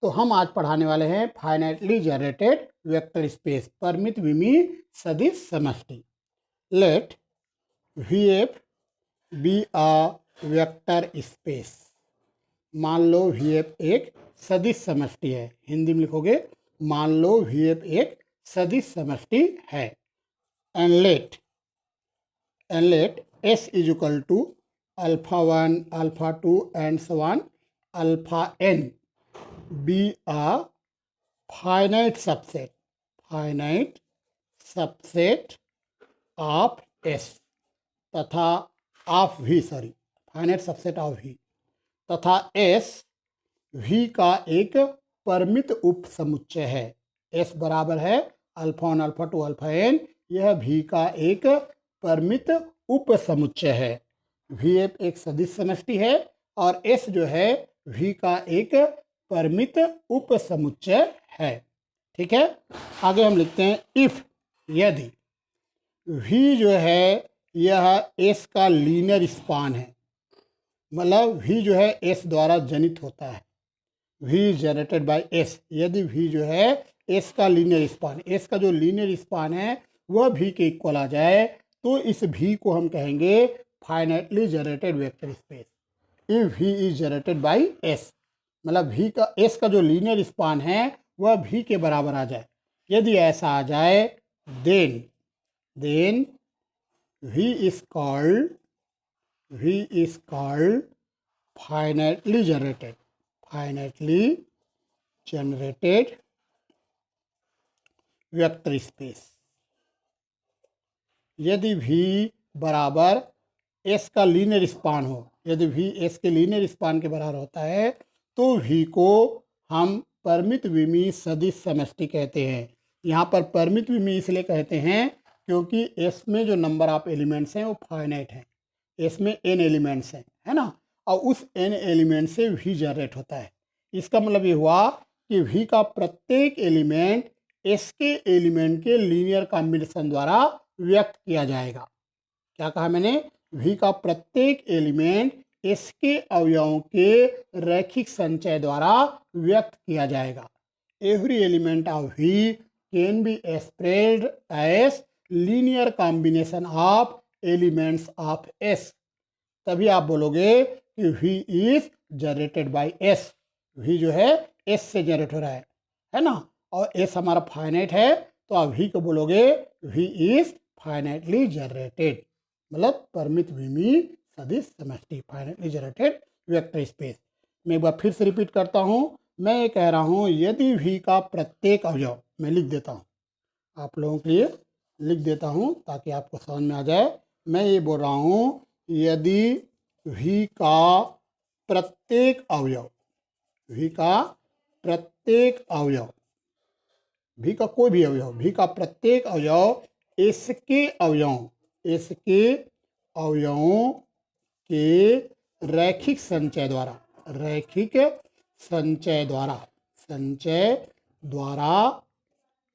तो हम आज पढ़ाने वाले हैं फाइनाइटली जनरेटेड वेक्टर स्पेस, परिमित विमीय सदिश समष्टि। Let VF be a vector space. मान लो VF एक सदिश समष्टि है। हिंदी में लिखोगे मान लो VF एक सदिश समष्टि है। And let S is equal to alpha 1, alpha 2 and so on alpha n be a finite subset of S तथा of V, finite subset of V तथा S V का एक परिमित उप समुच्चय है। S बराबर है अल्फा 1, अल्फा 2, अल्फा n। यह V का एक परिमित उप समुच्चय है। VF एक सदिश समष्टि है और S जो है V का एक परिमित उप समुच्चय है। ठीक है, आगे हम लिखते हैं इफ, यदि V जो है यह S का लीनियर स्पान है, मतलब V जो है S द्वारा जनित होता है। V is generated by S। यदि V जो है S का लीनियर स्पान, S का जो लीनियर स्पान है वह V के इक्वल आ जाए तो इस V को हम कहेंगे finitely generated vector space. If V is generated by S, मतलब V का S का जो लीनियर स्पान है वह V के बराबर आ जाए। यदि ऐसा आ जाए then V is called finitely generated vector space. यदि V बराबर S का लीनियर स्पान हो, यदि V S के लीनियर स्पान के बराबर होता है तो V को हम परिमित विमीय सदिश समष्टि कहते हैं। यहाँ पर परिमित विमीय इसलिए कहते हैं क्योंकि S में जो नंबर ऑफ एलिमेंट्स हैं वो फाइनाइट हैं। S में n एलिमेंट्स हैं, है ना, और उस n एलिमेंट से V जनरेट होता है। इसका मतलब ये हुआ कि V का प्रत्येक एलिमेंट S के एलिमेंट के लीनियर कॉम्बिनेशन द्वारा व्यक्त किया जाएगा। क्या कहा मैंने? V का प्रत्येक एलिमेंट S के अवयवों के रैखिक संचय द्वारा व्यक्त किया जाएगा। Every element of V can be expressed as linear combination of elements of S। तभी आप बोलोगे कि V is generated by S। V जो है S से जनरेट हो रहा है ना, और S हमारा फाइनाइट है तो आप V को बोलोगे V इज फाइनाइटली जनरेटेड, मतलब परिमित विमीय सदिश समष्टि, फाइनाइटली जनरेटेड वेक्टर स्पेस। मैं एक बार फिर से रिपीट करता हूँ। मैं ये कह रहा हूँ यदि V का प्रत्येक अवयव, मैं लिख देता हूँ आप लोगों के लिए, लिख देता हूँ ताकि आपको समझ में आ जाए। मैं ये बोल रहा हूँ यदि V का प्रत्येक अवयव, V का प्रत्येक अवयव, V का कोई भी अवयव, V का प्रत्येक अवयव इसके अवयवों के रैखिक संचय द्वारा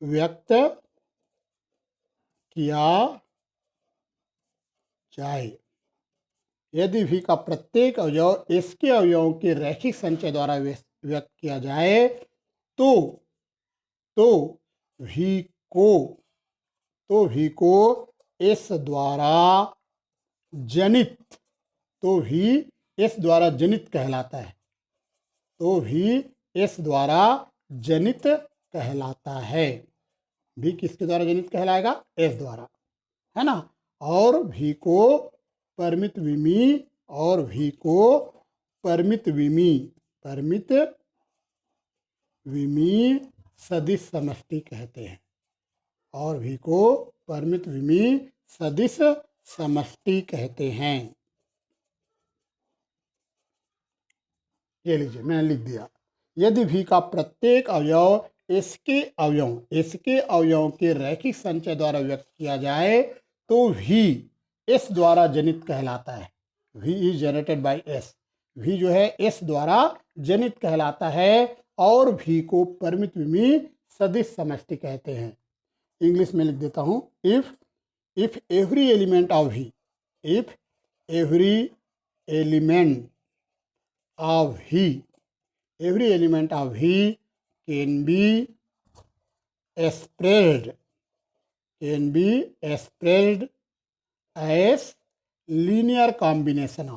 व्यक्त किया जाए। यदि V का प्रत्येक अवयव इसके अवयवों के रैखिक संचय द्वारा व्यक्त किया जाए तो V को S द्वारा जनित, तो V S द्वारा जनित कहलाता है। तो V S द्वारा जनित कहलाता है। V किसके द्वारा जनित कहलाएगा? S द्वारा, है ना। और V को परिमित विमीय, और V को परिमित विमीय सदिश समष्टि कहते हैं, और V को परिमित विमीय सदिश समष्टि कहते हैं। ये लीजिए मैंने लिख दिया। यदि V का प्रत्येक अवयव इसके अवयवों के रैखिक संचय द्वारा व्यक्त किया जाए तो V S द्वारा जनित कहलाता है। V is generated by S। V जो है S द्वारा जनित कहलाता है और V को परिमित विमीय सदिश समष्टि कहते हैं। इंग्लिश में लिख देता हूँ। If every element of V, if every element of V every element of V can be expressed as linear combination.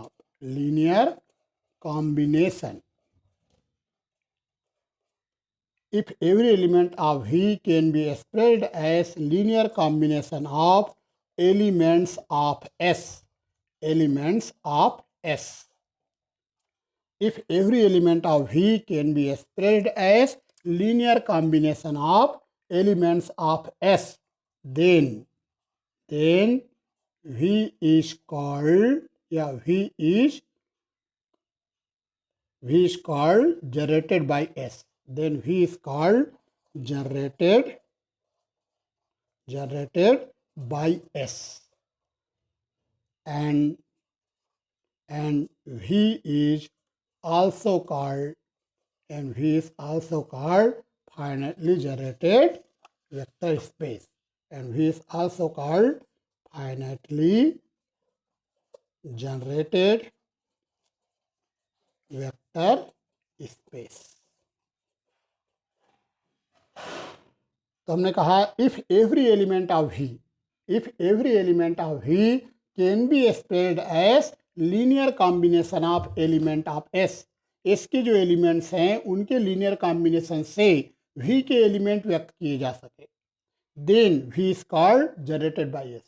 If every element of V can be expressed as linear combination of elements of S. If every element of V can be expressed as linear combination of elements of S, then V is called generated by S. Then V is called generated by S. And V is also called finitely generated vector space. And V is also called finitely generated vector space. तो हमने कहा if every element of V can be expressed as linear combination of element of S. S के जो elements हैं उनके linear combination से V के element व्यक्त किए जा सके, then V is called generated by S.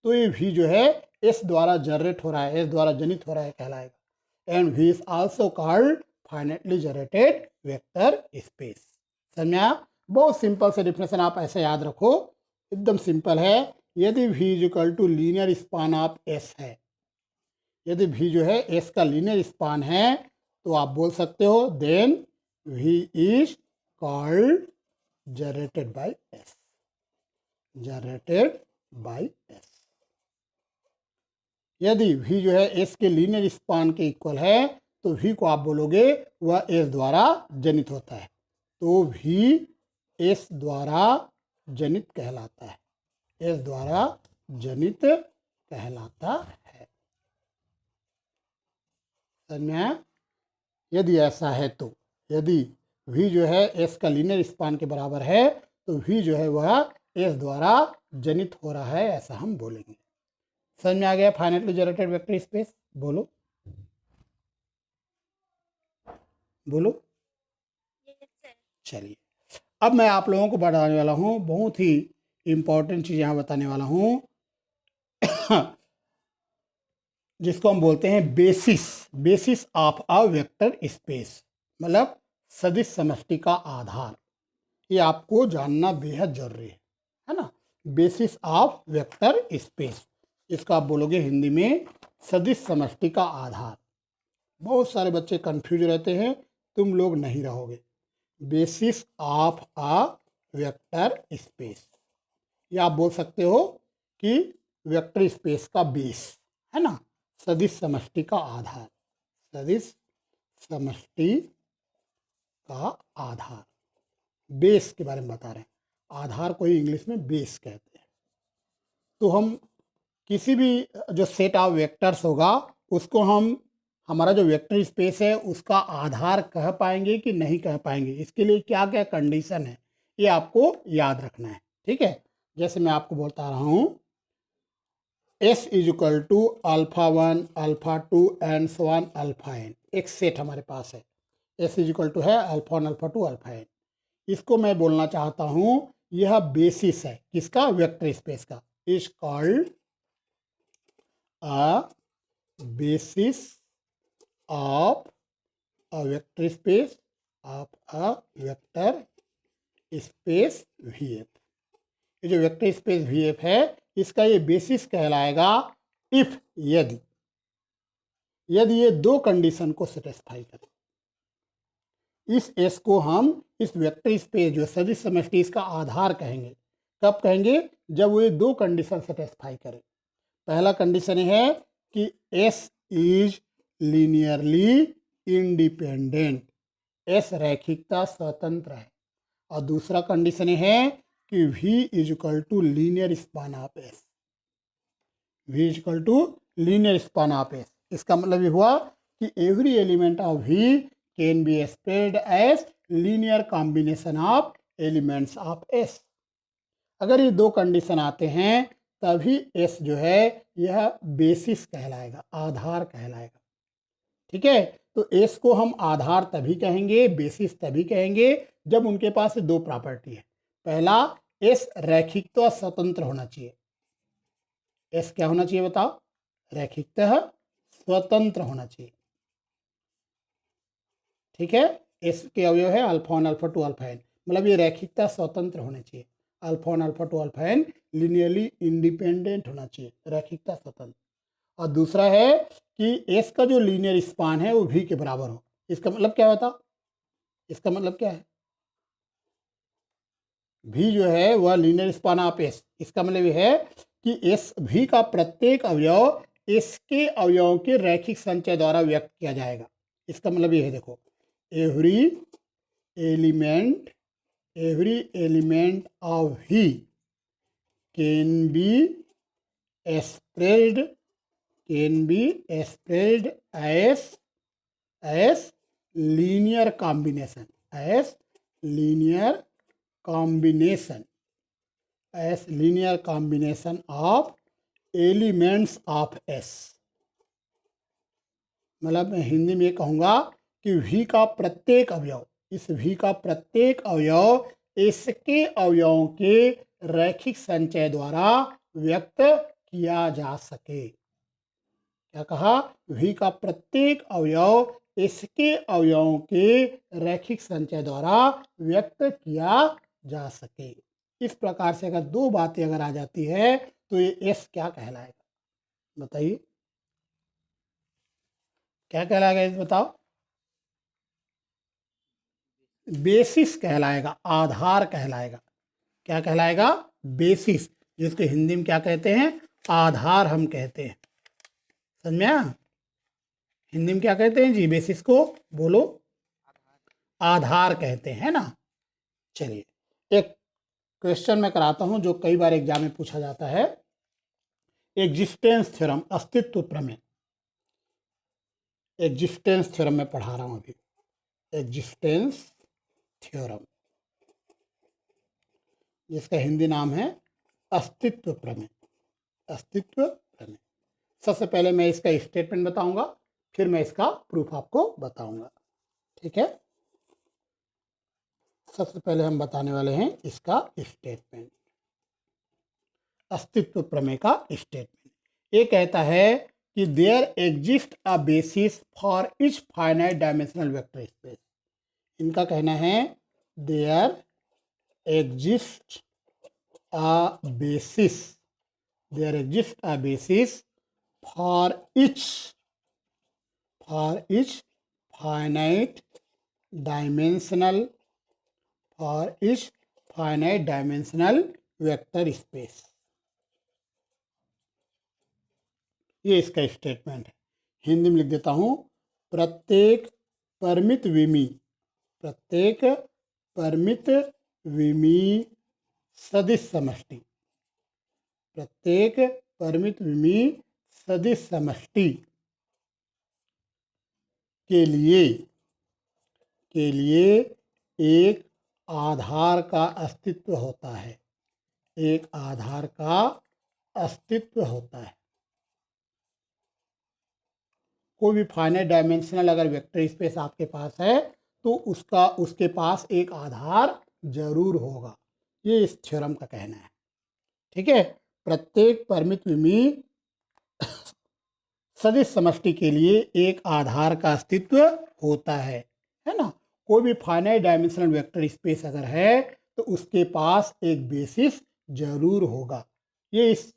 तो ये V जो है S द्वारा जनरेट हो रहा है, S द्वारा जनित हो रहा है कहलाएगा. And V is also called finitely generated vector space. समझा? बहुत सिंपल से डिफिनेशन आप ऐसे याद रखो, एकदम सिंपल है. यदि V is equal to linear span of S है, यदि V जो है S का लीनियर स्पान है, तो आप बोल सकते हो then V is called generated by S. यदि V जो है S के लीनियर स्पान के इक्वल है, तो V को आप बोलोगे वह S द्वारा जनित होता है. तो V S द्वारा जनित कहलाता है. यदि ऐसा है तो, यदि V जो है S का लीनियर स्पान के बराबर है, तो V जो है वह S द्वारा जनित हो रहा है, ऐसा हम बोलेंगे. समझ में आ गया फाइनाइटली जनरेटेड वेक्टर स्पेस? बोलो. चलिए, अब मैं आप लोगों को बताने वाला हूँ, बहुत ही इंपॉर्टेंट चीज़ यहाँ बताने वाला हूँ जिसको हम बोलते हैं basis of a vector space, मतलब सदिश समष्टि का आधार. ये आपको जानना बेहद जरूरी है ना. बेसिस ऑफ वेक्टर स्पेस, इसका आप बोलोगे हिंदी में सदिश समष्टि का आधार. बहुत सारे बच्चे कंफ्यूज रहते हैं, तुम लोग नहीं रहोगे. Basis of a vector space, या आप बोल सकते हो कि वेक्टर स्पेस का बेस है ना, सदिश समष्टि का आधार. बेस के बारे में बता रहे हैं. आधार को ही इंग्लिश में बेस कहते हैं. तो हम किसी भी जो सेट ऑफ वेक्टर्स होगा उसको हम, हमारा जो वेक्टर स्पेस है उसका आधार कह पाएंगे कि नहीं कह पाएंगे. इसके लिए क्या क्या कंडीशन है ये आपको याद रखना है. ठीक है, जैसे मैं आपको बोलता रहा हूँ S is equal to α1, α2 and so on αn. एक सेट हमारे पास है, S इज इक्वल टू है α1, α2, αn. इसको मैं बोलना चाहता हूँ यह बेसिस है किसका? वेक्टर स्पेस का. Is called a basis of a vector space VF. ये जो वेक्टर स्पेस VF है इसका ये बेसिस कहलाएगा इफ, यदि ये दो कंडीशन को सेटिस्फाई करे. इस S को हम इस वेक्टर स्पेस जो सदिश समष्टि इसका आधार कहेंगे. कब कहेंगे? जब वो ये दो कंडीशन सेटिस्फाई करे. पहला कंडीशन है कि S is linearly independent, S रैखिकता स्वतंत्र है. और दूसरा कंडीशन है कि V is equal to linear span of S. इसका मतलब ये हुआ कि every element of V can be expressed as linear combination of elements of S. अगर ये दो कंडीशन आते हैं तभी एस जो है यह बेसिस कहलाएगा, आधार कहलाएगा। ठीक है, तो एस को हम आधार तभी कहेंगे, बेसिस तभी कहेंगे जब उनके पास दो प्रॉपर्टी है। पहला, एस रैखिकता स्वतंत्र होना चाहिए। एस क्या होना चाहिए बताओ? रैखिकतः स्वतंत्र होना चाहिए। ठीक है, एस के अवयव है alpha one alpha two alpha N, मतलब ये रैखिकता स्वतंत्र होने चाहिए। Alpha one alpha two alpha N linearly independent होना चाहिए, रैखिकता स्वतंत्र। और दूसरा है कि एस का जो लीनियर स्पान है वो भी के बराबर हो। इसका मतलब क्या होता? इसका मतलब क्या है? भी जो है वह लीनियर स्पान ऑफ एस। इसका मतलब यह है कि एस भी का प्रत्येक अवयव एस के अवयवों के रैखिक संचय द्वारा व्यक्त किया जाएगा। इसका मतलब यह है, देखो, every element of V can be expressed as linear combination of elements of S। मतलब मैं हिंदी में कहूँगा कि V का प्रत्येक अवयव, इस V का प्रत्येक अवयव इसके अवयवों के रैखिक संचय द्वारा व्यक्त किया जा सके। क्या कहा? V का प्रत्येक अवयव इसके अवयवों के रैखिक संचय द्वारा व्यक्त किया जा सके। इस प्रकार से अगर दो बातें अगर आ जाती है तो ये S क्या कहलाएगा? बताइए, क्या कहलाएगा? इस बताओ। बेसिस कहलाएगा, आधार कहलाएगा। क्या कहलाएगा? बेसिस, जिसके हिंदी में क्या कहते हैं? आधार हम कहते हैं। समझ में आया? हिंदी में क्या कहते हैं जी बेसिस को? बोलो। आधार कहते हैं ना। चलिए, एक क्वेश्चन मैं कराता हूं जो कई बार एग्जाम में पूछा जाता है। एग्जिस्टेंस थ्योरम, अस्तित्व प्रमेय। एग्जिस्टेंस थ्योरम में पढ़ा रहा हूं अभी। एग्जिस्टेंस थ्योरम, जिसका हिंदी नाम है अस्तित्व प्रमेय। अस्तित्व प्रमेय। सबसे पहले मैं इसका स्टेटमेंट बताऊंगा, फिर मैं इसका प्रूफ आपको बताऊंगा। ठीक है, सबसे पहले हम बताने वाले हैं इसका स्टेटमेंट, अस्तित्व प्रमेय का स्टेटमेंट। ये कहता है कि there exist a basis for each finite dimensional vector space. इनका कहना है there exist a basis, there exist a basis for each finite dimensional vector space. ये इसका स्टेटमेंट है। हिंदी में लिख देता हूं। प्रत्येक परिमित विमी सदिश समष्टि, प्रत्येक परिमित विमी सदिश समष्टि के लिए एक आधार का अस्तित्व होता है। एक आधार का अस्तित्व होता है। कोई भी फाइनाइट डायमेंशनल अगर वेक्टर स्पेस आपके पास है तो उसके पास एक आधार जरूर होगा। ये इस थ्योरम का कहना है। ठीक है, प्रत्येक परिमित विमी सदिश समष्टि के लिए एक आधार का अस्तित्व होता है ना। कोई भी फाइनाइट डायमेंशनल वेक्टर स्पेस अगर है तो उसके पास एक बेसिस जरूर होगा। ये इस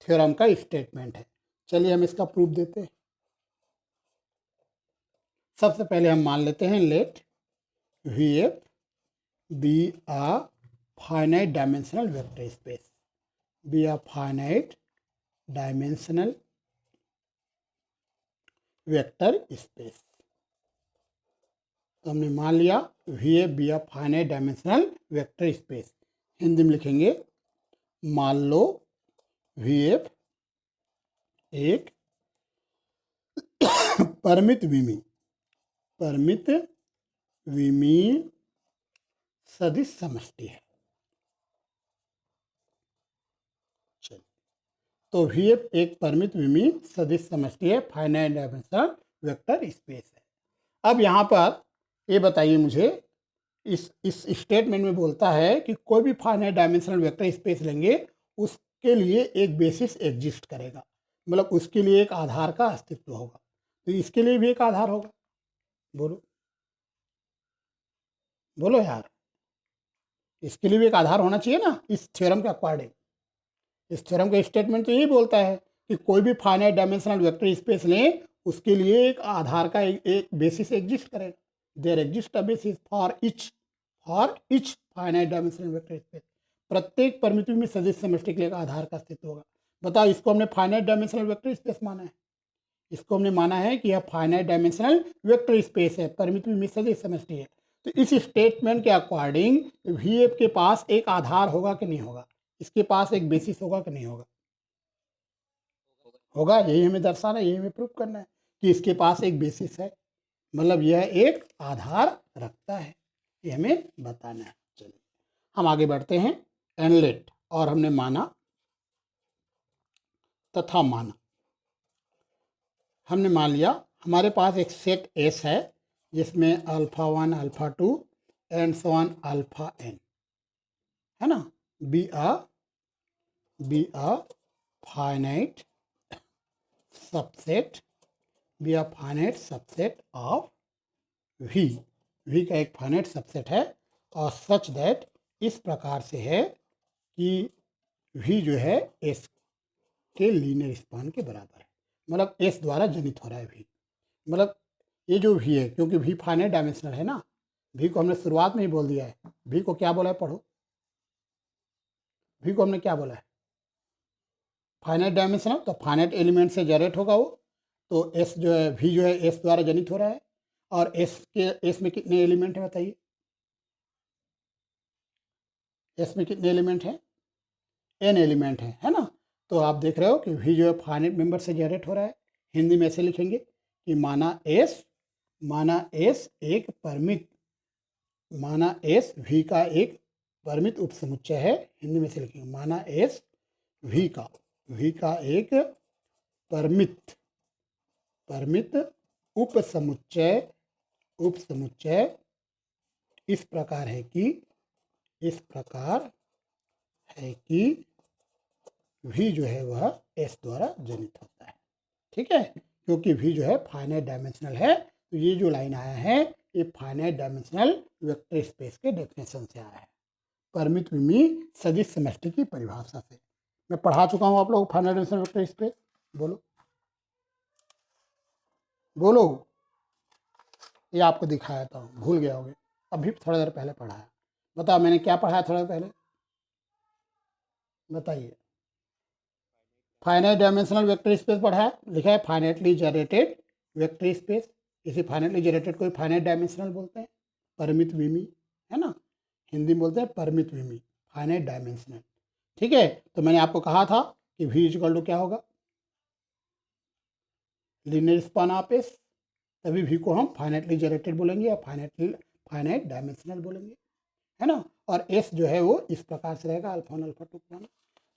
थ्योरम का स्टेटमेंट है। चलिए हम इसका प्रूफ देते हैं। सबसे पहले हम मान लेते हैं let VF be a finite dimensional vector space, be a finite dimensional vector space. तो हमने मान लिया VF be a finite dimensional vector space. Hindi में लिखेंगे, मान लो VF एक परिमित विमी सदिश समष्टि है। चलिए, तो भी एक परिमित विमी सदिश समष्टि है, फाइनाइट डायमेंशनल वेक्टर स्पेस है। अब यहाँ पर ये बताइए मुझे, इस स्टेटमेंट में बोलता है कि कोई भी फाइनाइट डायमेंशनल वेक्टर स्पेस लेंगे उसके लिए एक बेसिस एग्जिस्ट करेगा, मतलब उसके लिए एक आधार का अस्तित्व होगा। तो इसके लिए भी एक आधार होगा। बोलो बोलो यार, इसके लिए भी एक आधार होना चाहिए ना इस थ्योरम के अकॉर्डिंग। इस थ्योरम का स्टेटमेंट तो यही बोलता है कि कोई भी फाइनाइट डायमेंशनल वेक्टर स्पेस लें उसके लिए एक आधार का एक बेसिस एग्जिस्ट करेगा। There exist a basis for each finite dimensional vector space. प्रत्येक परिमित में सदिश समष्टि के लिए एक आधार का अस्तित्व होगा। बताओ, इसको हमने फाइनाइट डायमेंशनल वेक्टर स्पेस माना है। इसको हमने माना है कि यह फाइनाइट डायमेंशनल वेक्टर स्पेस है, परिमित में सदिश समष्टि है। तो इस स्टेटमेंट के अकॉर्डिंग वी एफ के पास एक आधार होगा कि नहीं होगा, इसके पास एक बेसिस होगा कि नहीं होगा? होगा। यही हमें दर्शाना है, यही हमें प्रूव करना है कि इसके पास एक बेसिस है, मतलब यह एक आधार रखता है, ये हमें बताना है। चलिए हम आगे बढ़ते हैं। एनलेट, और हमने माना तथा माना, हमने मान लिया हमारे पास एक सेट एस है जिसमें alpha 1 alpha 2 and so on alpha N है ना। Be a finite subset, be a finite subset of V. V का एक फाइनाइट सबसेट है और सच दैट इस प्रकार से है कि वी जो है एस के लीनियर स्पान के बराबर है, मतलब एस द्वारा जनित हो रहा है वी। मतलब ये जो वी है, क्योंकि वी फाइनाइट डायमेंशनल है ना, वी को हमने शुरुआत में ही बोल दिया है। वी को क्या बोला है, पढ़ो। वी को हमने क्या बोला है, फाइनाइट डायमेंशनल, तो फाइनाइट एलिमेंट से जनरेट होगा वो। तो एस जो है, वी जो है एस द्वारा जनित हो रहा है। और एस में कितने एलिमेंट है बताइए? एस में कितने एलिमेंट हैं? एन एलिमेंट है ना। तो आप देख रहे हो कि वी जो है फाइनाइट मेंबर से जनरेट हो रहा है। हिंदी में ऐसे लिखेंगे कि माना एस एक परिमित, माना एस वी का एक परिमित उपसमुच्चय है। हिंदी में से लिखेंगे माना एस वी का एक परिमित उपसमुच्चय इस प्रकार है कि वी जो है वह एस द्वारा जनित होता है। ठीक है, क्योंकि वी जो है फाइनाइट डायमेंशनल है। तो ये जो लाइन आया है ये फाइनाइट डायमेंशनल वेक्टर स्पेस के डेफिनेशन से आया है, परिमित विमी सदिश समष्टि की परिभाषा से। मैं पढ़ा चुका हूँ आप लोग फाइनाइट डायमेंशनल वेक्टर स्पेस। बोलो बोलो, ये आपको दिखाया था, भूल गया होगे, अभी थोड़ा देर पहले पढ़ाया। बताओ मैंने क्या पढ़ाया थोड़ा देर पहले, बताइए। फाइनाइट डायमेंशनल वेक्टर स्पेस पढ़ा है, लिखा है फाइनाइटली जनरेटेड वेक्टर स्पेस। इसे फाइनाइटली जनरेटेड को फाइनाइट डायमेंशनल बोलते हैं, परिमित विमी है ना। हिंदी में बोलते हैं परिमित विमी, फाइनाइट डायमेंशनल। ठीक है, तो मैंने आपको कहा था कि वी इक्वल टू क्या होगा, लीनियर स्पान ऑफ एस। तभी वी को हम फाइनाइटली जनरेटेड बोलेंगे या फाइनाइट डायमेंशनल बोलेंगे, है ना। और एस जो है वो इस प्रकार से रहेगा, अल्फा 1 अल्फा 2 फॉर्म।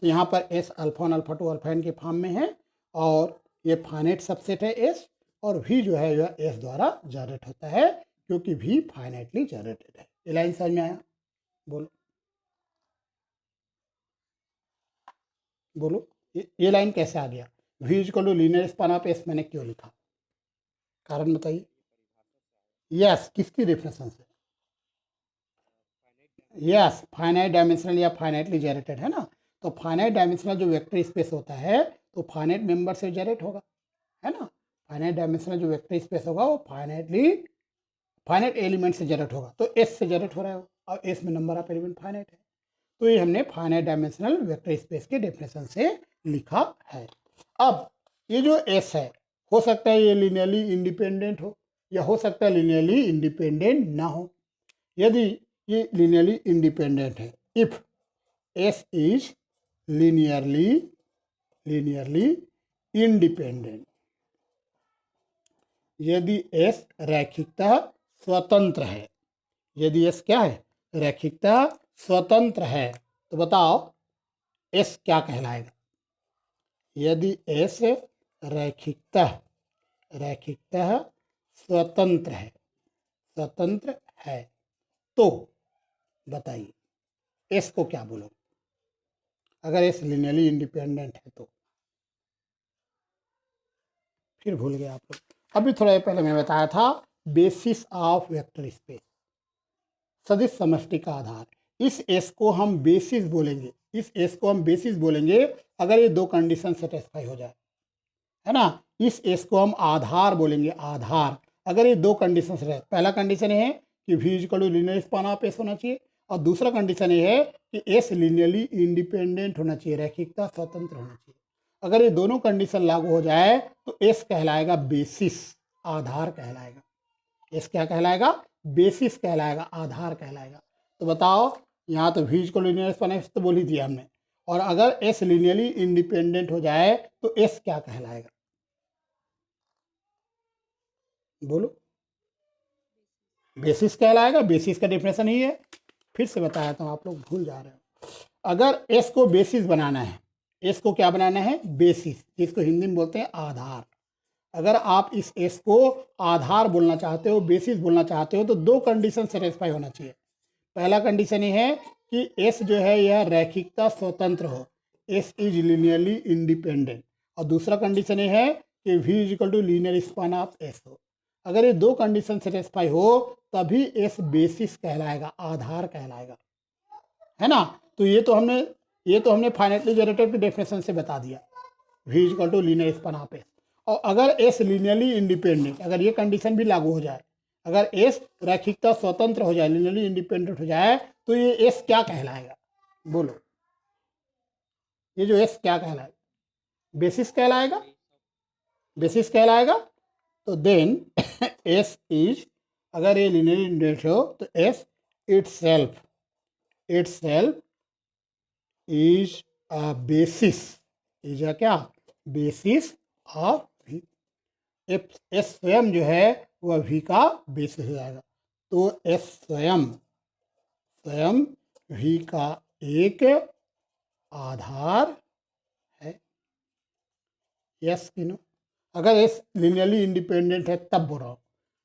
तो यहाँ पर S alpha 1 alpha 2 alpha N के फॉर्म में है और ये फाइनाइट सबसेट है एस। और वी जो है यह एस द्वारा जनरेट होता है क्योंकि वी फाइनाइटली जनरेटेड है। ये लाइन समझ में आया? बोलो बोलो, ये लाइन कैसे आ गया? V equal to linear span of S मैंने क्यों लिखा, कारण बताइए। यस, किसकी डेफिनेशन से? यस, फाइनाइट डायमेंशनल या फाइनाइटली जनरेटेड है ना। तो फाइनाइट डायमेंशनल जो वेक्टर स्पेस होता है तो फाइनाइट मेंबर से जनरेट होगा, है ना। फाइनाइट डायमेंशनल जो वेक्टर स्पेस होगा वो फाइनाइट एलिमेंट से जनरेट होगा। तो एस से जनरेट हो रहा है और एस में नंबर ऑफ एलिमेंट फाइनाइट है। तो ये हमने फाइनाइट डायमेंशनल वेक्टर स्पेस के डेफिनेशन से लिखा है। अब ये जो एस है, हो सकता है ये लिनियरली इंडिपेंडेंट हो या हो सकता है लिनियरली इंडिपेंडेंट ना हो। यदि ये लिनियरली इंडिपेंडेंट है, if S is linearly independent, यदि एस रैखिकता स्वतंत्र है, यदि एस क्या है, रैखिकता स्वतंत्र है, तो बताओ एस क्या कहलाएगा। यदि एस रैखिकता रैखिकता स्वतंत्र है, स्वतंत्र है, तो बताइए एस को क्या बोलोगे, अगर एस लिनियरली इंडिपेंडेंट है तो। फिर भूल गए आप लोग। अभी थोड़ा पहले मैं बताया था बेसिस ऑफ वेक्टर स्पेस, सदिश समष्टि का आधार। इस एस को हम बेसिस बोलेंगे, इस एस को हम बेसिस बोलेंगे अगर ये दो कंडीशन सेटिस्फाई हो जाए, है ना। इस एस को हम आधार बोलेंगे, आधार, अगर ये दो कंडीशन रहे। पहला कंडीशन ये है कि v equal to linear span of S होना चाहिए, और दूसरा कंडीशन ये है कि एस लिनियरली इंडिपेंडेंट होना चाहिए, रैखिकता स्वतंत्र होना चाहिए। अगर ये दोनों कंडीशन लागू हो जाए तो एस कहलाएगा बेसिस, आधार कहलाएगा। एस क्या कहलाएगा, बेसिस कहलाएगा, आधार कहलाएगा। तो बताओ, यहाँ तो v equal to linear span S तो बोल ही दिया हमने, और अगर एस लिनियरली इंडिपेंडेंट हो जाए तो एस क्या कहलाएगा, बोलो। बेसिस कहलाएगा, बेसिस का डेफिनेशन ही है। फिर से बताया था, आप लोग भूल जा रहे हो। अगर एस को बेसिस बनाना है, एस को क्या बनाना है, बेसिस, जिसको हिंदी में बोलते हैं आधार। अगर आप इस एस को आधार बोलना चाहते हो, बेसिस बोलना चाहते हो, तो दो कंडीशन सेटिस्फाई होना चाहिए। पहला कंडीशन ये है कि एस जो है यह रैखिकता स्वतंत्र हो, एस इज लिनियरली इंडिपेंडेंट, और दूसरा कंडीशन ये है कि v is equal to linear span of S हो। अगर ये दो कंडीशन सेटिस्फाई हो तभी एस बेसिस कहलाएगा, आधार कहलाएगा, है ना। तो ये तो हमने फाइनाइटली जनरेटेड के डेफिनेशन से बता दिया, v is equal to linear span of S. और अगर एस लिनियरली इंडिपेंडेंट, अगर ये कंडीशन भी लागू हो जाए, अगर एस रैखिकता स्वतंत्र हो जाए, लिनियरली इंडिपेंडेंट हो जाए, तो ये एस क्या कहलाएगा, बोलो। ये जो एस क्या कहलाएगा, बेसिस कहलाएगा, बेसिस कहलाएगा। तो देन एस इज, अगर ये लिनियरली इंडिपेंडेंट हो तो S itself is a basis, is a क्या, बेसिस ऑफ वी। एस स्वयं जो है वह वी का बेसिस हो जाएगा। तो एस स्वयं वी का एक आधार है, यस कि नो। अगर एस लिनियरली इंडिपेंडेंट है तब बोल रहा हूँ,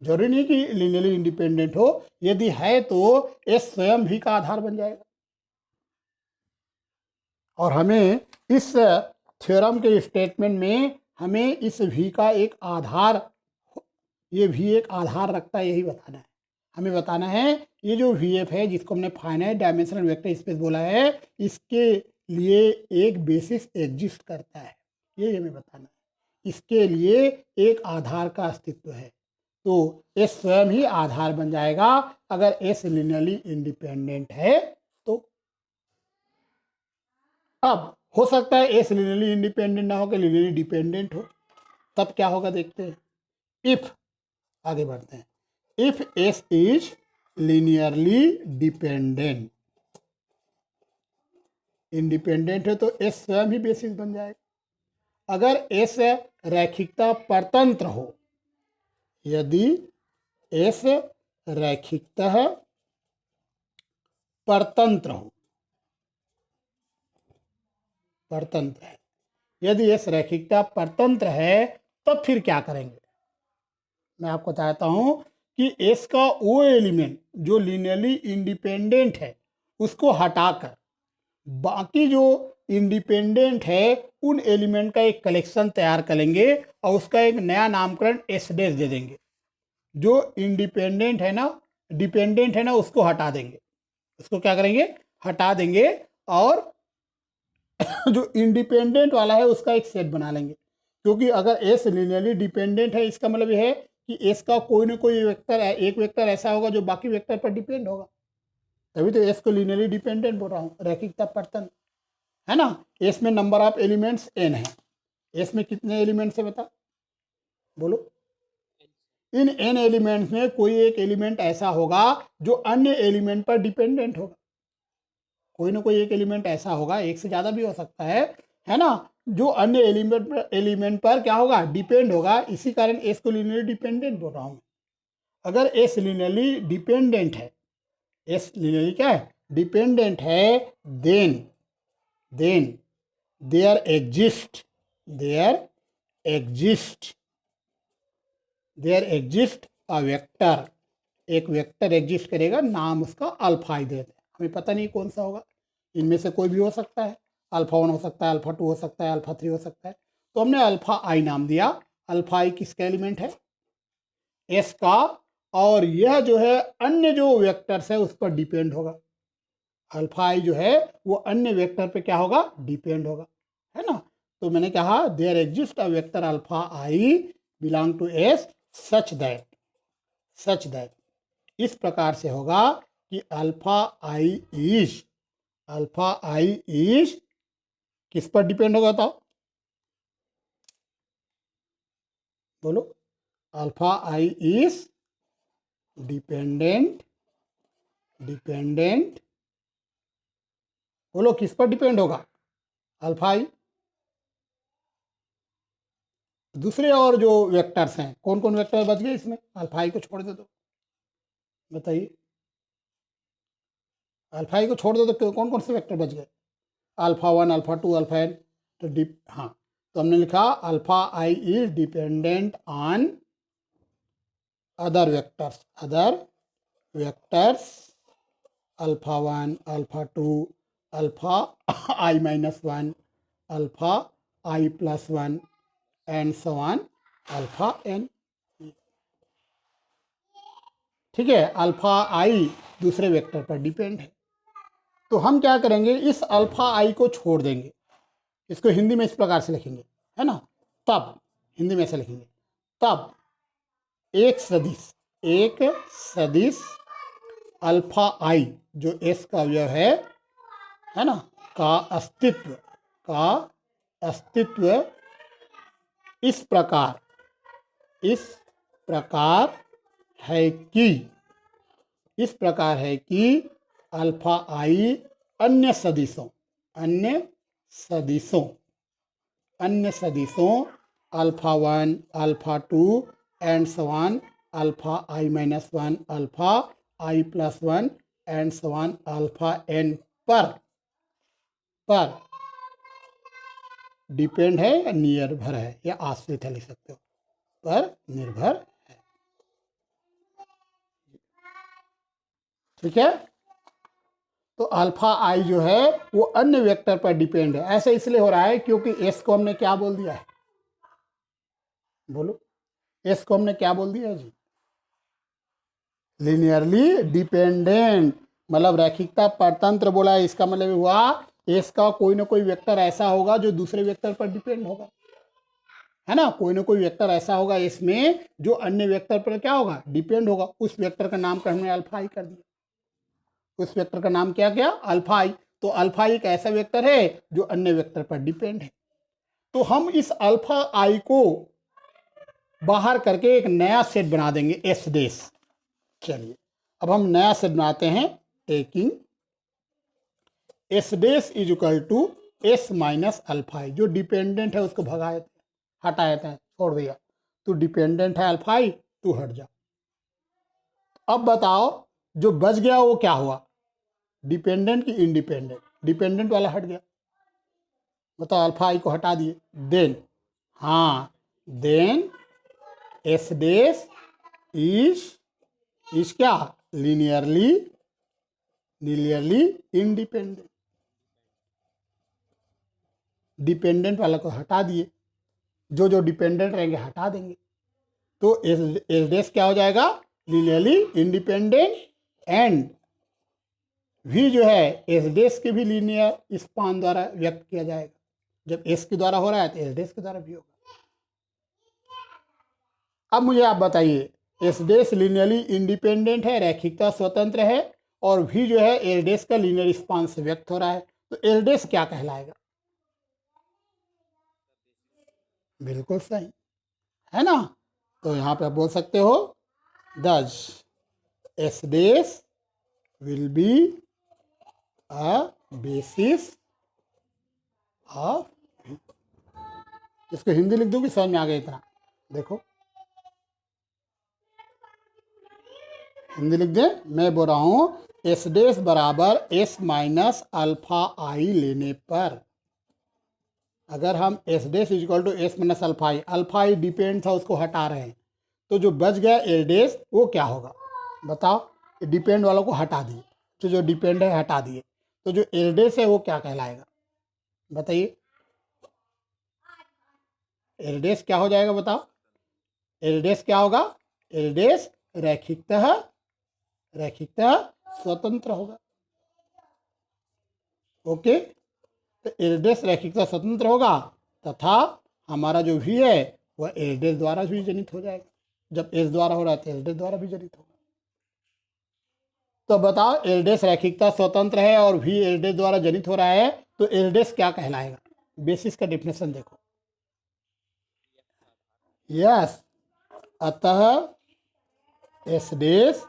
जरूरी नहीं कि लिनियरली इंडिपेंडेंट हो, यदि है तो एस स्वयं भी का आधार बन जाएगा। और हमें इस थ्योरम के स्टेटमेंट में हमें इस v का एक आधार, ये v एक आधार रखता है, यही बताना है। हमें बताना है ये जो vf है, जिसको हमने फाइनाइट डायमेंशनल वेक्टर स्पेस बोला है, इसके लिए एक बेसिस एग्जिस्ट करता है, ये हमें बताना है। इसके लिए एक आधार का अस्तित्व है, तो एस स्वयं ही आधार बन जाएगा अगर एस लिनियरली इंडिपेंडेंट है तो। अब हो सकता है एस लिनियरली इंडिपेंडेंट ना हो कि लिनियरली डिपेंडेंट हो, तब क्या होगा देखते हैं। इफ, आगे बढ़ते हैं, if S is linearly dependent, independent है तो एस स्वयं ही बेसिस बन जाएगा। अगर एस रैखिकता परतंत्र हो, यदि एस रैखिकता परतंत्र हो, परतंत्र है, यदि एस रैखिकता परतंत्र है तब फिर क्या करेंगे, मैं आपको बताता हूं कि एस का वो एलिमेंट जो लिनियरली इंडिपेंडेंट है उसको हटाकर बाकी जो इंडिपेंडेंट है उन एलिमेंट का एक कलेक्शन तैयार करेंगे और उसका एक नया नामकरण एस डैश दे देंगे। जो इंडिपेंडेंट है ना, डिपेंडेंट है ना, उसको हटा देंगे, उसको क्या करेंगे, हटा देंगे, और जो इंडिपेंडेंट वाला है उसका एक सेट बना लेंगे। क्योंकि अगर एस लिनियरली डिपेंडेंट है, इसका मतलब यह है कि एस का कोई ना कोई वेक्टर है, एक वेक्टर ऐसा होगा जो बाकी वेक्टर पर डिपेंड होगा, तभी तो एस को लिनियरली डिपेंडेंट बोल रहा हूँ, रैखिकता परतन, है ना। एस में नंबर ऑफ एलिमेंट्स एन है, एस में कितने एलिमेंट्स है बता, बोलो। इन एन एलिमेंट्स में कोई एक एलिमेंट ऐसा होगा जो अन्य एलिमेंट पर डिपेंडेंट होगा, कोई ना कोई एक एलिमेंट ऐसा होगा, एक से ज़्यादा भी हो सकता है ना, जो अन्य एलिमेंट पर क्या होगा, डिपेंड होगा। इसी कारण एस को लिनियरली डिपेंडेंट बोल रहा हूँ। अगर एस लिनियरली डिपेंडेंट है एस लिनियरली क्या है, डिपेंडेंट है, then there exist a vector, एक वेक्टर एग्जिस्ट करेगा, नाम उसका अल्फा आई देते हैं, हमें पता नहीं कौन सा होगा, इनमें से कोई भी हो सकता है, अल्फा 1 हो सकता है, अल्फा 2 हो सकता है, अल्फा 3 हो सकता है। तो हमने अल्फा आई नाम दिया। अल्फा आई किसका एलिमेंट है, एस का, और यह जो है अन्य जो वेक्टर्स है उस पर डिपेंड होगा। अल्फा आई जो है वो अन्य वेक्टर पे क्या होगा, डिपेंड होगा, है ना। तो मैंने कहा there exist a vector alpha I belong to S such that, इस प्रकार से होगा कि अल्फा आई इज किस पर डिपेंड होगा, तो बोलो, अल्फा आई इज डिपेंडेंट बोलो किस पर डिपेंड होगा, अल्फा आई। दूसरे और जो वेक्टर्स हैं, कौन कौन वेक्टर बच गए इसमें, अल्फा आई को छोड़ दे तो बताइए, अल्फा आई को छोड़ दो तो कौन कौन से वेक्टर बच गए, अल्फा 1, अल्फा 2, अल्फा एन। तो हाँ, तो हमने लिखा alpha I is dependent on other vectors alpha 1, alpha 2, alpha I -1, alpha I +1 and so on alpha N. ठीक है, अल्फा आई दूसरे वेक्टर पर डिपेंड है। तो हम क्या करेंगे, इस अल्फा आई को छोड़ देंगे, इसको हिंदी में इस प्रकार से लिखेंगे, है ना, तब हिंदी में ऐसे लिखेंगे, तब एक सदिश अल्फा आई जो एस का अवयव है ना, का अस्तित्व इस प्रकार है कि अल्फा आई अन्य सदिशों alpha 1, alpha 2 and so on alpha I -1, alpha I +1 and so on alpha N पर डिपेंड है या निर्भर है या आश्रित है, लिख सकते हो, पर निर्भर है। ठीक है, तो अल्फा आई जो है वो अन्य वेक्टर पर डिपेंड है। ऐसे इसलिए हो रहा है क्योंकि एस को हमने क्या बोल दिया है, बोलो, एस को हमने क्या बोल दिया है जी, लिनियरली डिपेंडेंट, मतलब रैखिकता परतंत्र बोला है। इसका मतलब हुआ एस का कोई ना कोई वेक्टर ऐसा होगा जो दूसरे वेक्टर पर डिपेंड होगा, है ना, कोई ना कोई वेक्टर ऐसा होगा इसमें जो अन्य वेक्टर पर क्या होगा, डिपेंड होगा। उस वेक्टर का नाम हमने अल्फा आई कर दिया, उस वेक्टर का नाम क्या क्या, अल्फा आई। तो अल्फा एक ऐसा वेक्टर है जो अन्य वेक्टर पर डिपेंड है। तो हम इस अल्फा आई को बाहर करके एक नया सेट बना देंगे, एस डेस। चलिए अब हम नया सेट बनाते हैं, taking S dash is equal to S minus alpha I, जो डिपेंडेंट है उसको भगाए थे, हटाए थे, छोड़ दिया, तो डिपेंडेंट है अल्फा आई, तू हट जा। अब बताओ जो बच गया वो क्या हुआ, डिपेंडेंट की इंडिपेंडेंट, डिपेंडेंट वाला हट गया, बताओ, अल्फा आई को हटा दिए, देन हाँ, देन एस डेस इज क्या, लीनियरली इंडिपेंडेंट, डिपेंडेंट वाला को हटा दिए, जो जो डिपेंडेंट रहेंगे हटा देंगे, तो एस डेस क्या हो जाएगा, लीनियरली इंडिपेंडेंट, एंड भी जो है एस डेस के भी लीनियर स्पान द्वारा व्यक्त किया जाएगा। जब एस के द्वारा हो रहा है तो एस डेस के द्वारा भी होगा। अब मुझे आप बताइए, एस डेस लीनियरली इंडिपेंडेंट है, रैखिकता स्वतंत्र है, और भी जो है एस डेस का लीनियर स्पान से व्यक्त हो रहा है, तो एस डेस क्या कहलाएगा, बिल्कुल सही, है ना। तो यहाँ पे आप बोल सकते हो thus S dash will be a basis of, इसको हिंदी लिख दूंगी, समझ में आ गया इतना, देखो हिंदी लिख दें, मैं बोल रहा हूँ एस डैश बराबर एस माइनस अल्फा आई लेने पर, अगर हम S dash equal to S minus alpha I depend था उसको हटा रहे हैं, तो जो बच गया एल डैश वो क्या होगा बताओ। डिपेंड वालों को हटा दिए, तो जो डिपेंड है हटा दिए, तो जो एल डैश है वो क्या कहलाएगा बताइए। एल डैश क्या हो जाएगा बताओ। एल डैश क्या होगा, एल डैश रैखिकतः स्वतंत्र होगा। ओके, तो एल डैश रैखिकतः स्वतंत्र होगा तथा हमारा जो भी है वह एल डैश द्वारा भी जनित हो जाएगा। जब एस द्वारा हो रहा है तो एल डैश द्वारा भी जनित होगा। तो बताओ एल डैश रैखिकता स्वतंत्र है और भी एल डैश द्वारा जनित हो रहा है, तो एल डैश क्या कहलाएगा। बेसिस का डेफिनेशन देखो। यस, अतः एस डैश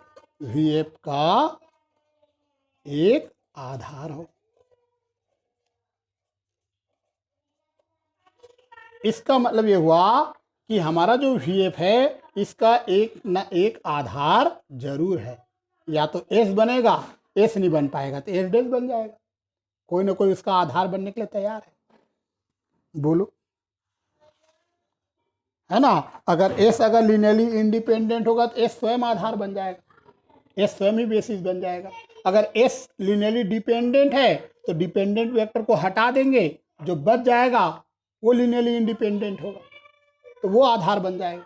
वी एफ का एक आधार हो। इसका मतलब ये हुआ कि हमारा जो वी एफ है इसका एक न एक आधार जरूर है। या तो एस बनेगा, एस नहीं बन पाएगा तो एस डैश बन जाएगा। कोई ना कोई उसका आधार बनने के लिए तैयार है, बोलो, है ना। अगर एस अगर लिनियरली इंडिपेंडेंट होगा तो एस स्वयं आधार बन जाएगा, एस स्वयं ही बेसिस बन जाएगा। अगर एस लिनियरली डिपेंडेंट है तो डिपेंडेंट वेक्टर को हटा देंगे, जो बच जाएगा वो लिनियरली इंडिपेंडेंट होगा, तो वो आधार बन जाएगा।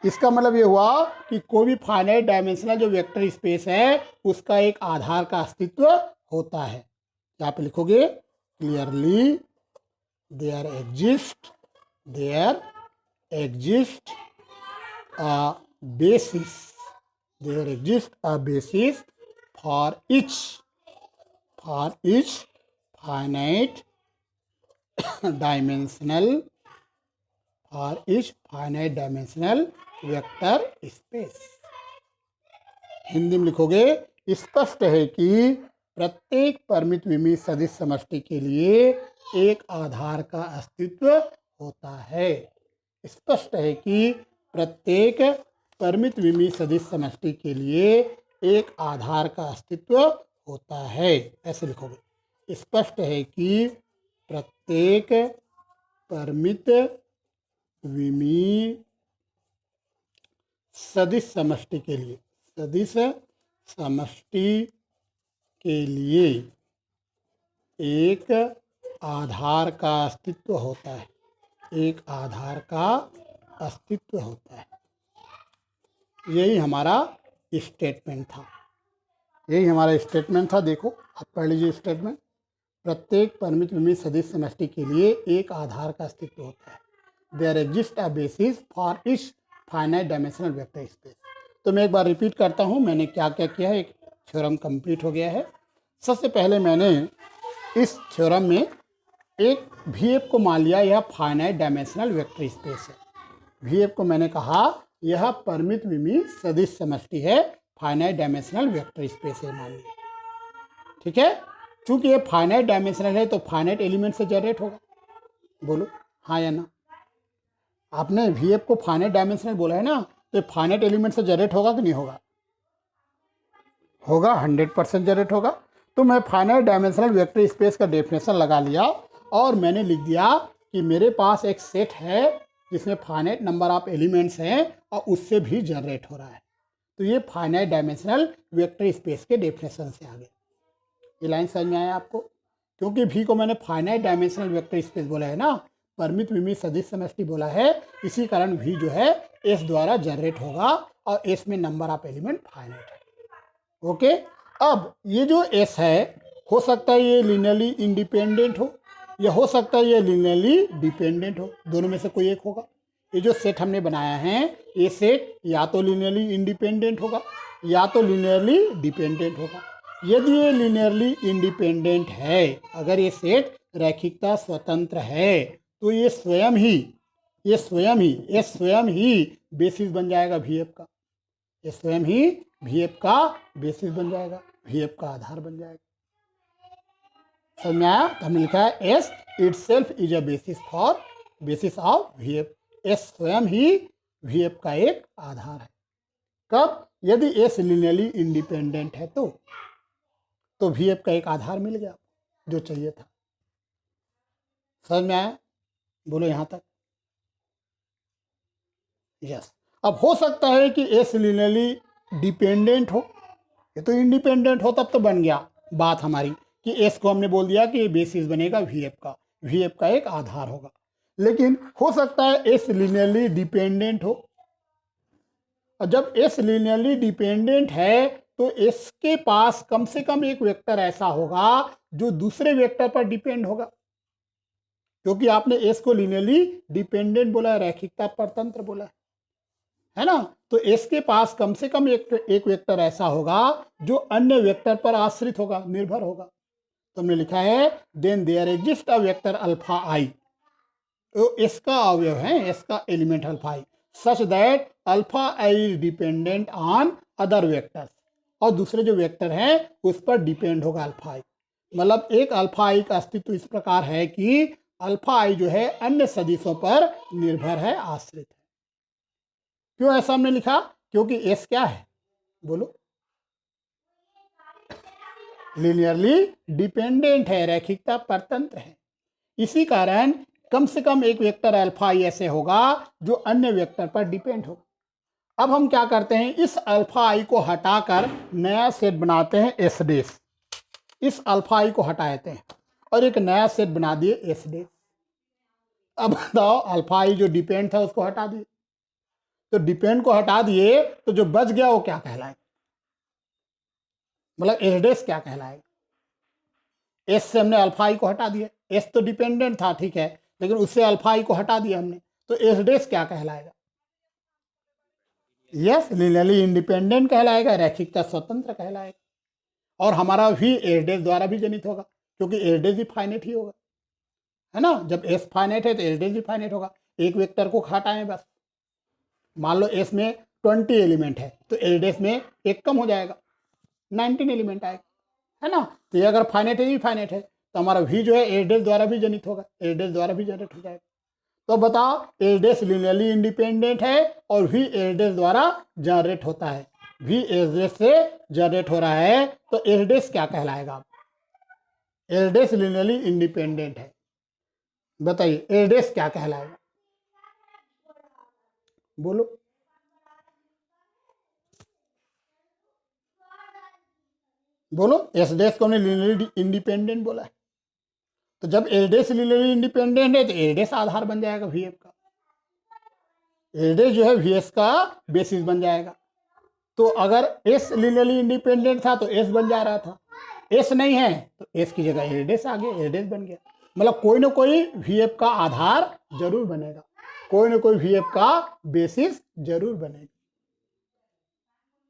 इसका मतलब ये हुआ कि कोई भी फाइनाइट डायमेंशनल जो वेक्टर स्पेस है उसका एक आधार का अस्तित्व होता है। यहाँ पे लिखोगे clearly there exist a basis for each finite dimensional vector space. Hindi में लिखोगे स्पष्ट है कि प्रत्येक परिमित विमीय सदिश समष्टि के लिए एक आधार का अस्तित्व होता है। स्पष्ट है कि प्रत्येक परिमित विमीय सदिश समष्टि के लिए एक आधार का अस्तित्व होता है। ऐसे लिखोगे, स्पष्ट है कि प्रत्येक परिमित विमीय सदिश समष्टि के लिए एक आधार का अस्तित्व होता है, एक आधार का अस्तित्व होता है। यही हमारा स्टेटमेंट था, देखो आप पढ़ लीजिए स्टेटमेंट। प्रत्येक परिमित विमीय सदिश समष्टि के लिए एक आधार का अस्तित्व होता है। There exist a basis for each finite dimensional vector space. तो मैं एक बार रिपीट करता हूँ मैंने क्या क्या किया है। एक थ्योरम कंप्लीट हो गया है। सबसे पहले मैंने इस थ्योरम में एक वी एफ को मान लिया यह फाइनाइट डायमेंशनल वेक्टर स्पेस है। वी एफ को मैंने कहा यह परिमित विमीय सदिश समष्टि है, फाइनाइट डायमेंशनल वेक्टर स्पेस है मान लिया, ठीक है। चूंकि ये फाइनाइट डायमेंशनल है तो फाइनाइट एलिमेंट से जनरेट होगा, बोलो हाँ या ना। आपने वी एफ को फाइनाइट डायमेंशनल बोला है ना, तो फाइनाइट एलिमेंट से जनरेट होगा कि नहीं होगा, होगा 100% जनरेट होगा। तो मैं फाइनाइट डायमेंशनल वेक्टर स्पेस का डेफिनेशन लगा लिया और मैंने लिख दिया कि मेरे पास एक सेट है जिसमें फाइनाइट नंबर ऑफ एलिमेंट्स हैं और उससे भी जनरेट हो रहा है। तो ये फाइनाइट डायमेंशनल वेक्टर स्पेस के डेफिनेशन से आ गया। ये लाइन समझ में आया आपको, क्योंकि भी को मैंने फाइनाइट डायमेंशनल वेक्टर स्पेस बोला है ना, परिमित विमीय सदिश समष्टि बोला है, इसी कारण भी जो है एस द्वारा जनरेट होगा और एस में नंबर ऑफ एलिमेंट फाइनाइट है। ओके, अब ये जो एस है हो सकता है ये लिनियरली इंडिपेंडेंट हो या हो सकता है ये लिनियरली डिपेंडेंट हो, दोनों में से कोई एक होगा। ये जो सेट हमने बनाया है ये सेट या तो लिनियरली इंडिपेंडेंट होगा या तो लिनियरली डिपेंडेंट होगा। यदि ये लिनियरली इंडिपेंडेंट है, अगर ये सेट रैखिकता स्वतंत्र है, तो ये स्वयं ही बेसिस बन जाएगा वी एफ का। ये स्वयं ही वी एफ का बेसिस बन जाएगा, वी एफ का आधार बन जाएगा। समझ में आया? तो हमने लिखा है S itself is a basis of V F. S स्वयं ही वी एफ का एक आधार है। कब? यदि एस लीनियरली इंडिपेंडेंट है तो वी एफ का एक आधार मिल गया जो चाहिए था। समझ में आया? बोलो यहाँ तक। यस। अब हो सकता है कि एस लीनियरली डिपेंडेंट हो, ये तो इंडिपेंडेंट हो, तब तो बन गया बात हमारी कि एस को हमने बोल दिया कि बेसिस बनेगा वी एफ का एक आधार होगा। लेकिन हो सकता है एस लीनियरली डिपेंडेंट हो, और जब एस लीनियरली डिपेंडेंट है तो एस के पास कम से कम एक वेक्टर ऐसा होगा जो दूसरे वेक्टर पर डिपेंड होगा, क्योंकि आपने एस को लीनियरली डिपेंडेंट बोला है, रैखिकता परतंत्र बोला है ना। तो एस के पास कम से कम एक वेक्टर ऐसा होगा जो अन्य वेक्टर पर आश्रित होगा, निर्भर होगा। तो हमने लिखा है then there exist a vector alpha I, तो इसका अवयव है, इसका element alpha I, such that alpha I is dependent on other vectors, और दूसरे जो वेक्टर हैं उस पर डिपेंड होगा अल्फा आई। मतलब एक अल्फा आई का अस्तित्व इस प्रकार है कि अल्फा आई जो है अन्य सदिशों पर निर्भर है, आश्रित है। क्यों ऐसा हमने लिखा? क्योंकि एस क्या है, बोलो? लीनियरली डिपेंडेंट है, रैखिकता परतंत्र है। इसी कारण कम से कम एक वेक्टर अल्फा आई ऐसे होगा जो अन्य वेक्टर पर डिपेंड होगा। अब हम क्या करते हैं, इस अल्फा आई को हटाकर नया सेट बनाते हैं एस डेस। इस अल्फा आई को हटा देते हैं और एक नया सेट बना दिए एस डेस। अब बताओ, अल्फा आई जो डिपेंड था उसको हटा दिए, तो डिपेंड को हटा दिए तो जो बच गया वो क्या कहलाएगा? मतलब एस डेस क्या कहलाएगा? एस से हमने अल्फा आई को हटा दिया, एस तो डिपेंडेंट था, ठीक है, लेकिन उससे अल्फा आई को हटा दिया हमने, तो एस डेस क्या कहलाएगा? यस, लीनियरली इंडिपेंडेंट कहलाएगा, रैखिकता स्वतंत्र कहलाएगा। और हमारा भी एस डेस द्वारा भी जनित होगा, क्योंकि एस डेस भी फाइनेट ही होगा, है ना। जब एस फाइनेट है तो एस डेस भी फाइनेट होगा। एक वेक्टर को हटाएं बस, मान लो एस में 20 एलिमेंट है तो एस डेस में एक कम हो जाएगा, 19 एलिमेंट आएगा, है ना। तो ये अगर फाइनेट है, ये फाइनेट है, तो हमारा वी जो है एस डेस द्वारा भी जनित होगा, एस डेस द्वारा भी जनरेट हो जाएगा। तो बताओ, एस डेस लीनियरली इंडिपेंडेंट है और वी एस डेस द्वारा जनरेट होता है, वी एस डेस से जनरेट हो रहा है, तो एस डेस क्या कहलाएगा? एस डेस लीनियरली इंडिपेंडेंट है, बताइए एस डेस क्या कहलाएगा? बोलो। बोलो, एस डेस को हमने लीनियरली इंडिपेंडेंट बोला है, तो जब एस डेस लीनियरली इंडिपेंडेंट है तो एस डेस आधार बन जाएगा वी एफ का, एस डेस जो है वी एस का बेसिस बन जाएगा। तो अगर एस लीनियरली इंडिपेंडेंट था तो एस बन जा रहा था, एस नहीं है तो एस की जगह एस डेस आ गया, एस डेस बन गया। मतलब कोई ना कोई वी एफ का आधार जरूर बनेगा, कोई ना कोई वी एफ का बेसिस जरूर बनेगा,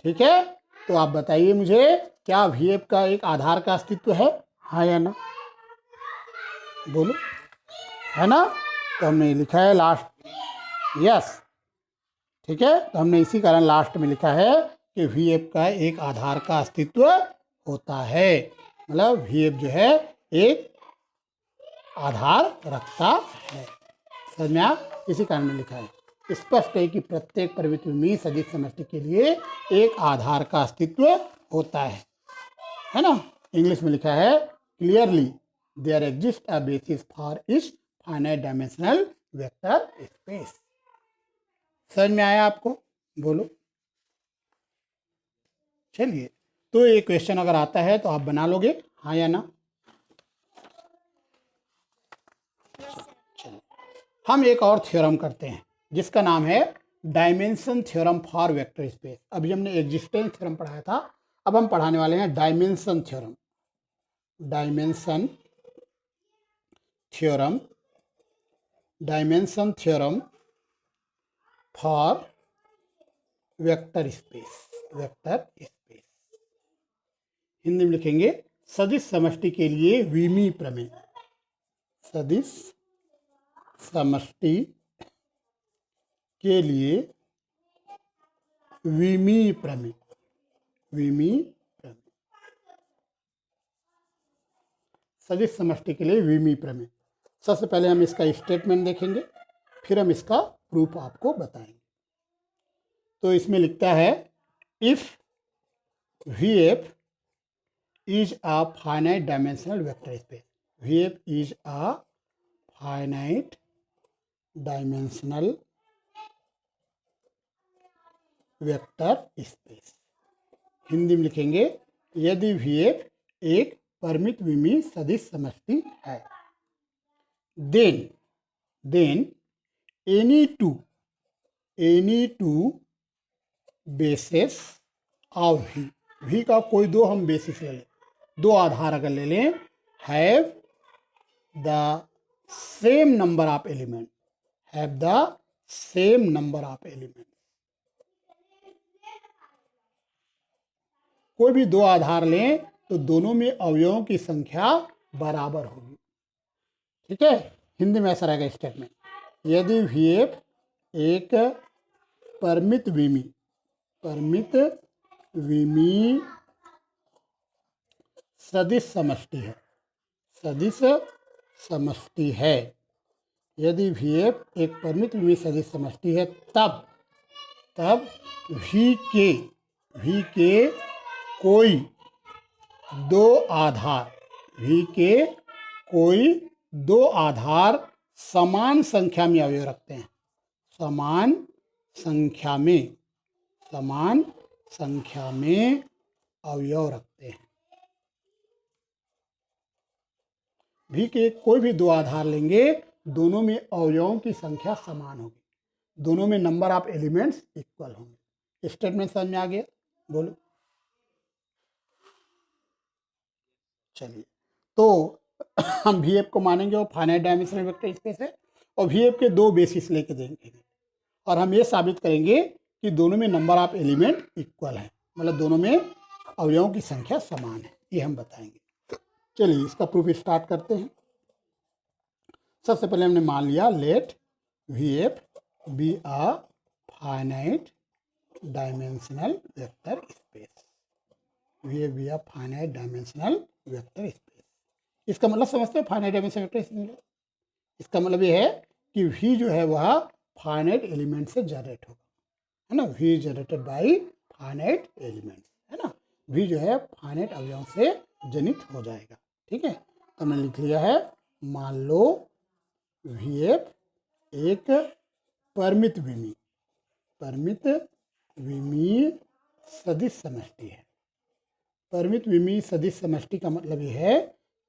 ठीक है। तो आप बताइए मुझे, क्या वी एफ का एक आधार का अस्तित्व है, हाँ या ना? बोलो, है ना। तो हमने लिखा है लास्ट, यस, ठीक है। तो हमने इसी कारण लास्ट में लिखा है कि वी एफ का एक आधार का अस्तित्व होता है, मतलब वी एफ जो है एक आधार रखता है। समझ में आया? इसी कारण में लिखा है। स्पष्ट है कि प्रत्येक परिमित सदिश समष्टि के लिए एक आधार का अस्तित्व होता है ना। इंग्लिश में लिखा है clearly there exist a basis for each finite dimensional vector space. समझ में आया आपको? बोलो। चलिए, तो ये क्वेश्चन अगर आता है तो आप बना लोगे, हाँ या ना? चलिए, हम एक और थ्योरम करते हैं जिसका नाम है dimension theorem for vector space. अभी हमने एग्जिस्टेंस थ्योरम पढ़ाया था, अब हम पढ़ाने वाले हैं dimension theorem. Dimension theorem, dimension theorem for vector space, vector space. Hindi में लिखेंगे सदिश समष्टि के लिए विमी प्रमेय, सदिश समष्टि के लिए विमी प्रमेय, विमी प्रमेय, सदिश समष्टि के लिए विमी प्रमेय। सबसे पहले हम इसका स्टेटमेंट देखेंगे, फिर हम इसका प्रूफ आपको बताएंगे। तो इसमें लिखता है if VF is a finite dimensional vector space. VF is a finite dimensional vector space. Hindi में लिखेंगे यदि VF एक परिमित विमीय सदिश समष्टि है, then any two bases of V का कोई दो हम बेसिस ले लें, दो आधार अगर ले लें, have the same number of element, have the same number of element. कोई भी दो आधार लें तो दोनों में अवयवों की संख्या बराबर होगी। ठीक है, हिंदी में ऐसा रहेगा स्टेटमेंट, यदि VF एक परिमित विमीय सदिश समष्टि है, यदि VF एक परिमित विमीय सदिश समष्टि है, तब V के कोई दो आधार समान संख्या में अवयव रखते हैं, समान संख्या में अवयव रखते हैं। V के कोई भी दो आधार लेंगे, दोनों में अवयवों की संख्या समान होगी, दोनों में नंबर ऑफ एलिमेंट्स इक्वल होंगे। स्टेटमेंट समझ में आ गया? बोलो। चलिए, तो हम VF को मानेंगे वो फाइनाइट डायमेंशनल वेक्टर स्पेस है, और VF के दो बेसिस लेके देंगे, और हम ये साबित करेंगे कि दोनों में नंबर ऑफ एलिमेंट इक्वल है, मतलब दोनों में अवयवों की संख्या समान है, ये हम बताएंगे। चलिए इसका प्रूफ स्टार्ट करते हैं। सबसे पहले हमने मान लिया let VF be a finite dimensional vector space, VF be a finite dimensional vector space. इसका मतलब समझते हैं फाइनाइट डायमेंशनल वेक्टर स्पेस, इसका मतलब ये है कि V जो है वह फाइनाइट एलिमेंट से जनरेट होगा, है ना, V generated by finite elements, है ना, V जो है फाइनाइट अवयवों से जनित हो जाएगा। ठीक है, तो हमने लिख लिया है, मान लो VF एक परिमित विमीय सदिश समष्टि है। परिमित विमीय सदिश समष्टि का मतलब यह है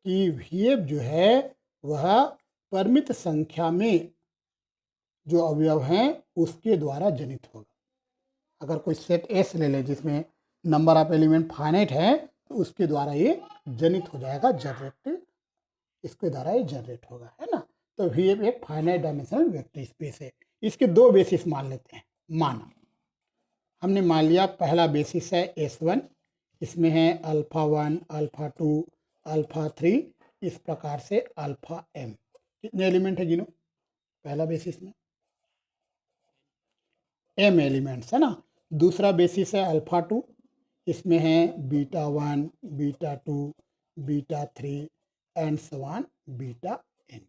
कि VF जो है वह परिमित संख्या में जो अवयव हैं उसके द्वारा जनित होगा। अगर कोई सेट S ले ले जिसमें नंबर ऑफ एलिमेंट फाइनाइट है, तो उसके द्वारा ये जनित हो जाएगा, इसके द्वारा ये जनरेट होगा, है ना। तो VF एक फाइनाइट डायमेंशनल वेक्टर स्पेस है। इसके दो बेसिस मान लेते हैं। माना हमने मान लिया पहला बेसिस है S1, इसमें है α1, α2, α3, इस प्रकार से αm। कितने एलिमेंट है गिनो? पहला बेसिस में m एलिमेंट्स, है ना। दूसरा बेसिस है α2, इसमें है β1, β2, β3 एंड सो ऑन βn।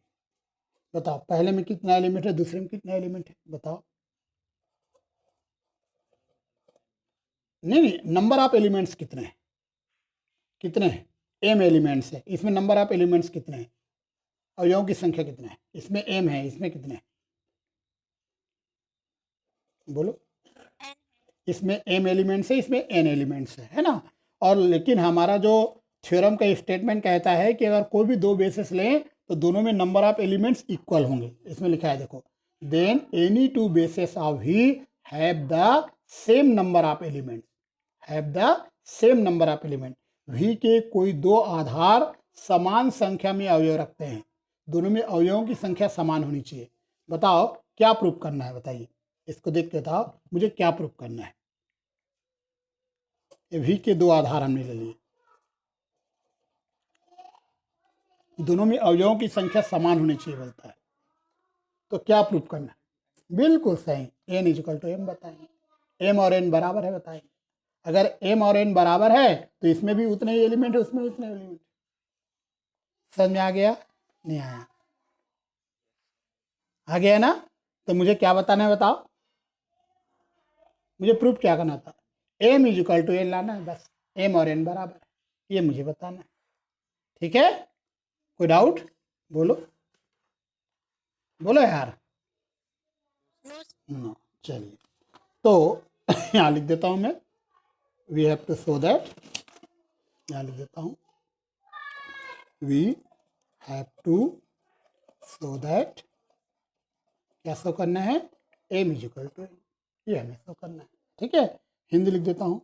बताओ पहले में कितना एलिमेंट है, दूसरे में कितना एलिमेंट है, बताओ। नहीं, नंबर ऑफ एलिमेंट्स कितने हैं, m एलिमेंट्स है, इसमें नंबर ऑफ एलिमेंट्स कितने हैं, अवयवों की संख्या कितने हैं, इसमें m है, इसमें कितने हैं, बोलो। इसमें m एलिमेंट्स है, इसमें n एलिमेंट्स है ना। और लेकिन हमारा जो थ्योरम का स्टेटमेंट कहता है कि अगर कोई भी दो बेसिस लें तो दोनों में नंबर ऑफ एलिमेंट्स इक्वल होंगे। इसमें लिखा है देखो, then any two basis of V have the same number of element, V के कोई दो आधार समान संख्या में अवयव रखते हैं, दोनों में अवयवों की संख्या समान होनी चाहिए। बताओ क्या प्रूफ करना है, बताइए, इसको देख के बताओ मुझे क्या प्रूफ करना है। V के दो आधार हमने ले लिए, दोनों में अवयवों की संख्या समान होनी चाहिए बोलता है, तो क्या प्रूफ करना है? बिल्कुल सही, n = m बताएंगे, m और n बराबर है बताएंगे। अगर m और n बराबर है तो इसमें भी उतने ही एलिमेंट है, उसमें उतने एलिमेंट। समझ में आ गया? नहीं आया? आ गया ना? तो मुझे क्या बताना है, बताओ, मुझे प्रूफ क्या करना था। M is equal to N लाना है, बस एम और एन बराबर है, ये मुझे बताना है। ठीक है, कोई डाउट? बोलो बोलो यार। नो, चलिए तो यहाँ लिख देता हूँ मैं, we have to show that, यहाँ लिख देता हूँ, we have to show that, क्या शो करना है, M is equal to N, ये हमें शो करना है। ठीक है, हिंदी लिख देता हूँ,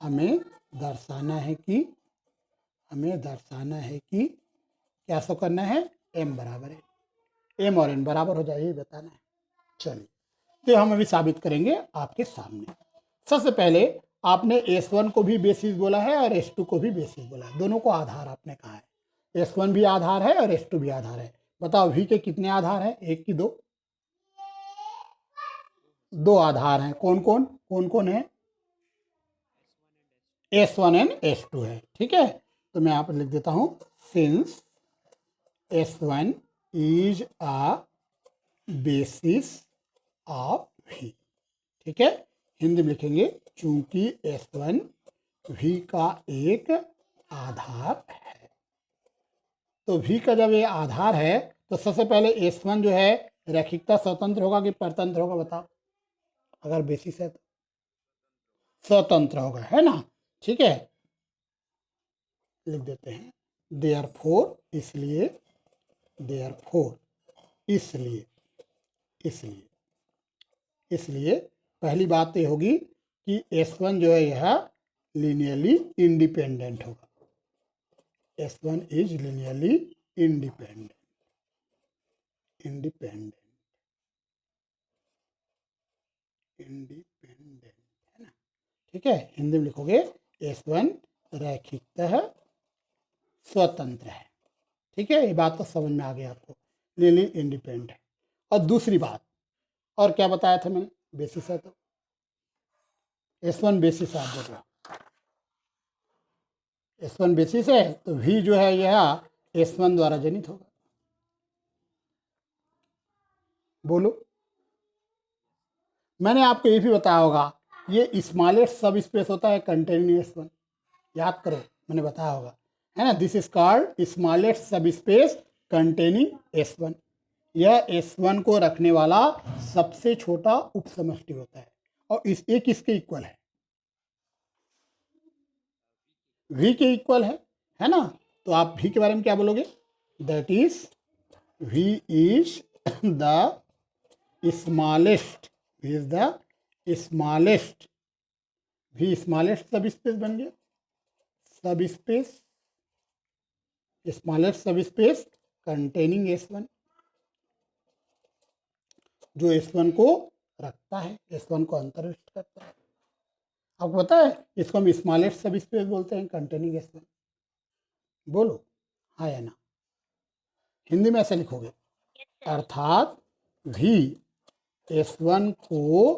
हमें दर्शाना है कि क्या शो करना है, एम बराबर है, एम और एन बराबर हो जाए, ये बताना है। चलिए तो हम अभी साबित करेंगे आपके सामने। सबसे पहले आपने S1 को भी बेसिस बोला है और S2 को भी बेसिस बोला है, दोनों को आधार आपने कहा है। S1 भी आधार है और S2 भी आधार है। बताओ V के कितने आधार हैं, एक की दो? दो आधार हैं। कौन कौन है? S1 एंड S2 है। ठीक है, तो मैं यहाँ पर लिख देता हूँ, since S1 is a basis of V। ठीक है, हिंदी में लिखेंगे, चूंकि S1 V का एक आधार है। तो V का जब ये आधार है तो सबसे पहले S1 जो है रैखिकता स्वतंत्र होगा कि परतंत्र होगा, बताओ? अगर बेसिस है तो स्वतंत्र होगा, है ना? ठीक है, लिख देते हैं, देयरफॉर, इसलिए, देयरफॉर इसलिए, इसलिए पहली बात तो ये होगी कि S1 जो है यह लीनियरली इंडिपेंडेंट होगा। S1 इज लीनियरली इंडिपेंडेंट, है ना? ठीक है, हिंदी में लिखोगे S1 रैखिकतः स्वतंत्र है। ठीक है, ये बात तो समझ में आ गई आपको, लीनियरली इंडिपेंडेंट है। और दूसरी बात, और क्या बताया था मैंने, बेसिस है तो S1 बेसिस आप बोल रहे हो, S1 बेसिस है तो V जो है यह S1 द्वारा जनित होगा। बोलो, मैंने आपको ये भी बताया होगा, ये स्मॉलेस्ट सब स्पेस होता है कंटेनिंग S1, याद करो, मैंने बताया होगा, है ना? दिस इज कॉल्ड स्मॉलेस्ट सब स्पेस कंटेनिंग S1। यह S1 को रखने वाला सबसे छोटा उप समष्टि होता है, और इस एक किसके इक्वल है, V के इक्वल है ना? तो आप V के बारे में क्या बोलोगे, that is V is the smallest, V is the smallest, V smallest सब स्पेस बन गया, सब स्पेस, स्मॉलेस्ट सब स्पेस कंटेनिंग S1, जो S1 को रखता है, S1 को अंतर्विष्ट करता है। आपको पता है इसको हम स्मॉलेस्ट सब स्पेस बोलते हैं, कंटेनिंग S1। बोलो हाँ या ना, हिंदी में ऐसे लिखोगे, अर्थात V S1 को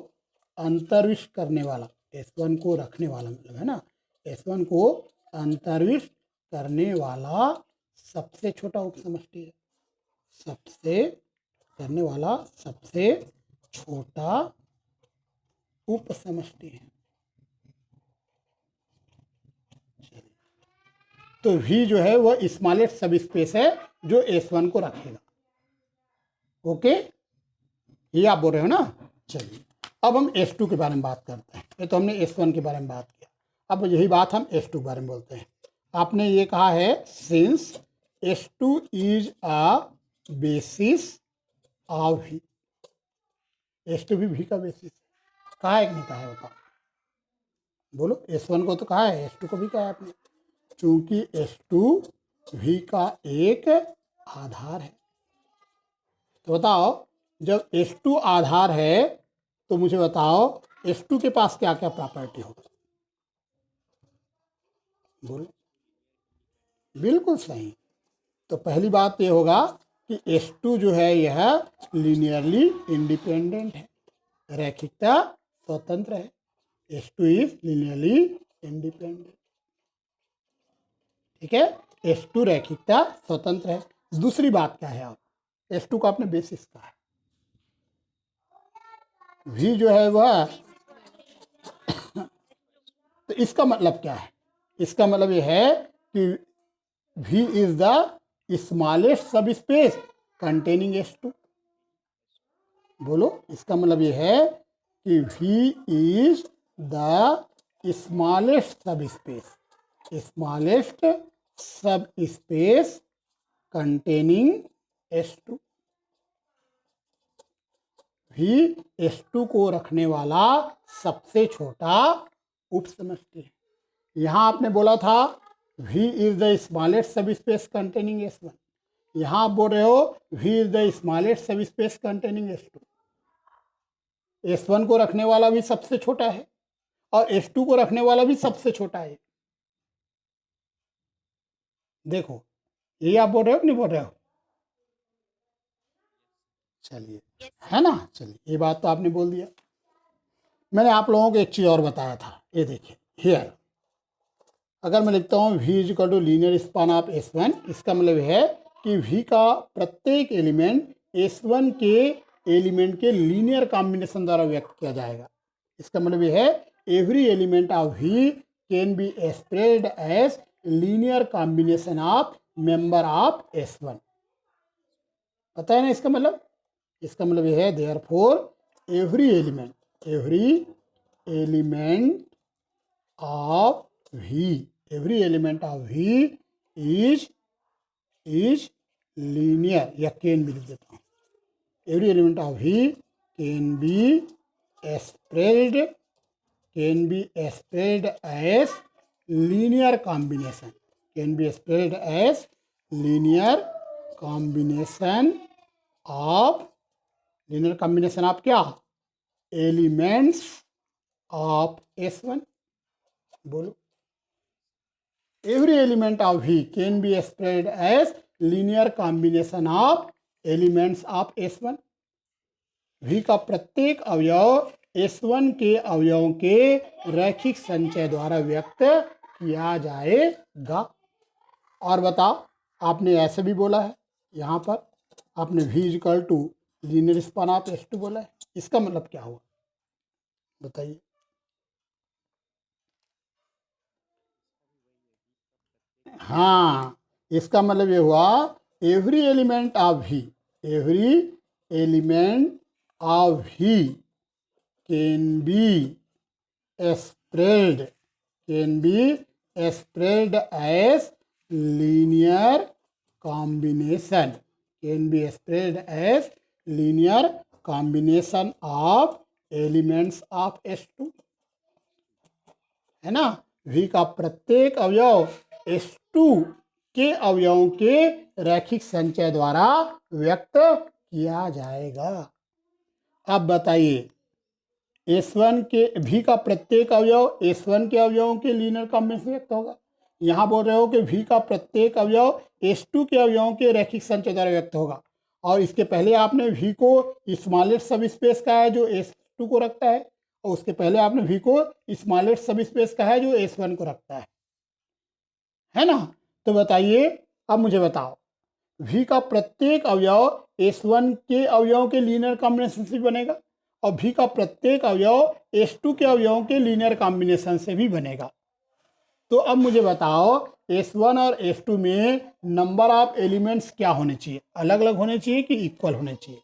अंतर्विष्ट करने वाला, S1 को रखने वाला मतलब, है ना? S1 को अंतर्विष्ट करने वाला सबसे छोटा उप समष्टि है, सबसे करने वाला सबसे छोटा उप समष्टि है। तो V जो है वह स्मॉलेस्ट सब स्पेस है जो S1 को रखेगा। ओके, ये आप बोल रहे हो ना? चलिए अब हम S2 के बारे में बात करते हैं। ये तो हमने S1 के बारे में बात किया, अब यही बात हम S2 के बारे में बोलते हैं। आपने ये कहा है, since S2 is a basis of V, S2 भी V का बेसिस है, कहा है कि नहीं कहा है, बताओ? बोलो, S1 को तो कहा है, S2 को भी कहा है आपने, चूंकि S2 V का एक आधार है। तो बताओ, जब S2 आधार है तो मुझे बताओ S2 के पास क्या क्या प्रॉपर्टी होगा? बोलो, बिल्कुल सही। तो पहली बात ये होगा कि S2 जो है यह लीनियरली इंडिपेंडेंट है, रैखिकता स्वतंत्र है। S2 is linearly independent. ठीक है, S2 रैखिकता स्वतंत्र है। दूसरी बात क्या है, आप S2 का आपने बेसिस कहा है, V जो है वह तो इसका मतलब क्या है? इसका मतलब ये है कि V इज द स्मॉलेस्ट सब स्पेस कंटेनिंग S2। बोलो, इसका मतलब ये है कि V इज द स्मॉलेस्ट सब स्पेस, स्मॉलेस्ट सब स्पेस कंटेनिंग S2। भी S2 को रखने वाला सबसे छोटा उप समष्टि है। यहाँ आपने बोला था V इज द स्मॉलेस्ट सब स्पेस कंटेनिंग S1, यहाँ आप बोल रहे हो V इज द स्मॉलेस्ट सब स्पेस कंटेनिंग S2। S1 को रखने वाला भी सबसे छोटा है और S2 को रखने वाला भी सबसे छोटा है। देखो, ये आप बोल रहे हो कि नहीं बोल रहे हो? चलिए, है ना, चलिए, ये बात तो आपने बोल दिया। मैंने आप लोगों को एक चीज़ और बताया था, ये देखिए हियर, अगर मैं लिखता हूँ V is equal to linear span of S1, इसका मतलब है कि V का प्रत्येक एलिमेंट S1 के एलिमेंट के लीनियर कॉम्बिनेशन द्वारा व्यक्त किया जाएगा। इसका मतलब ये है every element of V can be expressed as linear combination of member of S1। पता है ना इसका मतलब? इसका मतलब यह है therefore every element of V is linear, या कैन भी लिख देता हूँ। Every element of V can be expressed as linear combination, of क्या? Elements of S1। बोलो, every element of V can be expressed as linear combination of elements of S1। V का प्रत्येक अवयव S1 के अवयवों के रैखिक संचय द्वारा व्यक्त किया जाएगा। और बताओ, आपने ऐसे भी बोला है, यहाँ पर आपने V equal to linear span of S2 बोला है, इसका मतलब क्या हुआ बताइए? हाँ, इसका मतलब ये हुआ every element of V can be expressed as linear combination of elements of S2, है ना। V का प्रत्येक अवयव S2 के अवयवों के रैखिक संचय द्वारा व्यक्त किया जाएगा। अब बताइए, S1 के V का प्रत्येक अवयव S1 के अवयवों के लीनियर कॉम्बिनेशन व्यक्त होगा। यहाँ बोल रहे हो कि V का प्रत्येक अवयव S2 के अवयवों के रैखिक संचय द्वारा व्यक्त होगा, और इसके पहले आपने V को स्मॉलेस्ट सब स्पेस का है जो S2 को रखता है, और उसके पहले आपने V को स्मॉलेस्ट सब स्पेस का है जो S1 को रखता है ना। तो बताइए, अब मुझे बताओ, V का प्रत्येक अवयव S1 के अवयवों के लीनियर कॉम्बिनेशन से बनेगा, और V का प्रत्येक अवयव S2 के अवयवों के लीनियर कॉम्बिनेशन से भी बनेगा। तो अब मुझे बताओ, S1 और S2 में नंबर ऑफ एलिमेंट्स क्या होने चाहिए? अलग अलग होने चाहिए कि इक्वल होने चाहिए?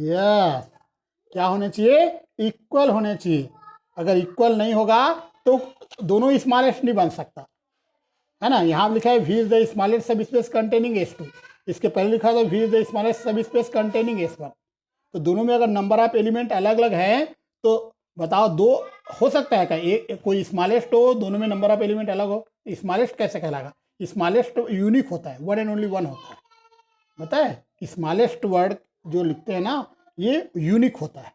यस, क्या होने चाहिए? इक्वल होने चाहिए। अगर इक्वल नहीं होगा तो दोनों स्मॉलेस्ट नहीं बन सकता, है ना। यहाँ लिखा है V इज द स्मॉलेस्ट सब स्पेस कंटेनिंग S2, इसके पहले लिखा था V इज द स्मॉलेस्ट सब स्पेस कंटेनिंग S1। तो दोनों में अगर नंबर ऑफ एलिमेंट अलग अलग है तो बताओ, दो हो सकता है क्या? कोई स्मॉलेस्ट हो, दोनों में नंबर ऑफ एलिमेंट अलग हो, स्मॉलेस्ट कैसे कहलाएगा? स्मॉलेस्ट यूनिक होता है, वन एंड ओनली वन होता है, पता है। स्मॉलेस्ट वर्ड जो लिखते हैं ना, ये यूनिक होता है।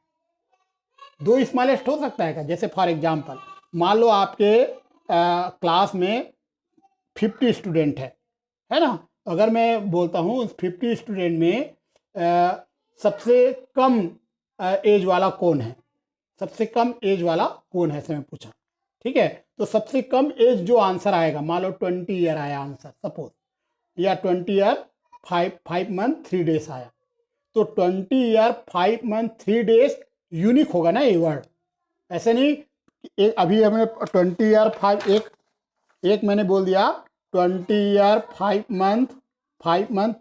दो स्मॉलेस्ट हो सकता है क्या? जैसे फॉर एग्जाम्पल, मान लो आपके क्लास में 50 स्टूडेंट है ना। अगर मैं बोलता हूँ उस 50 स्टूडेंट में सबसे कम एज वाला कौन है, सबसे कम एज वाला कौन है, ऐसे मैं पूछा, ठीक है। तो सबसे कम एज जो आंसर आएगा, मान लो 20 ईयर आया आंसर सपोज, या 20 ईयर 5 मंथ 3 डेज आया, तो 20 ईयर 5 मंथ 3 डेज यूनिक होगा ना ये वर्ड, ऐसे नहीं अभी हमने 20 ईयर 5 एक मैंने बोल दिया 20 ईयर 5 मंथ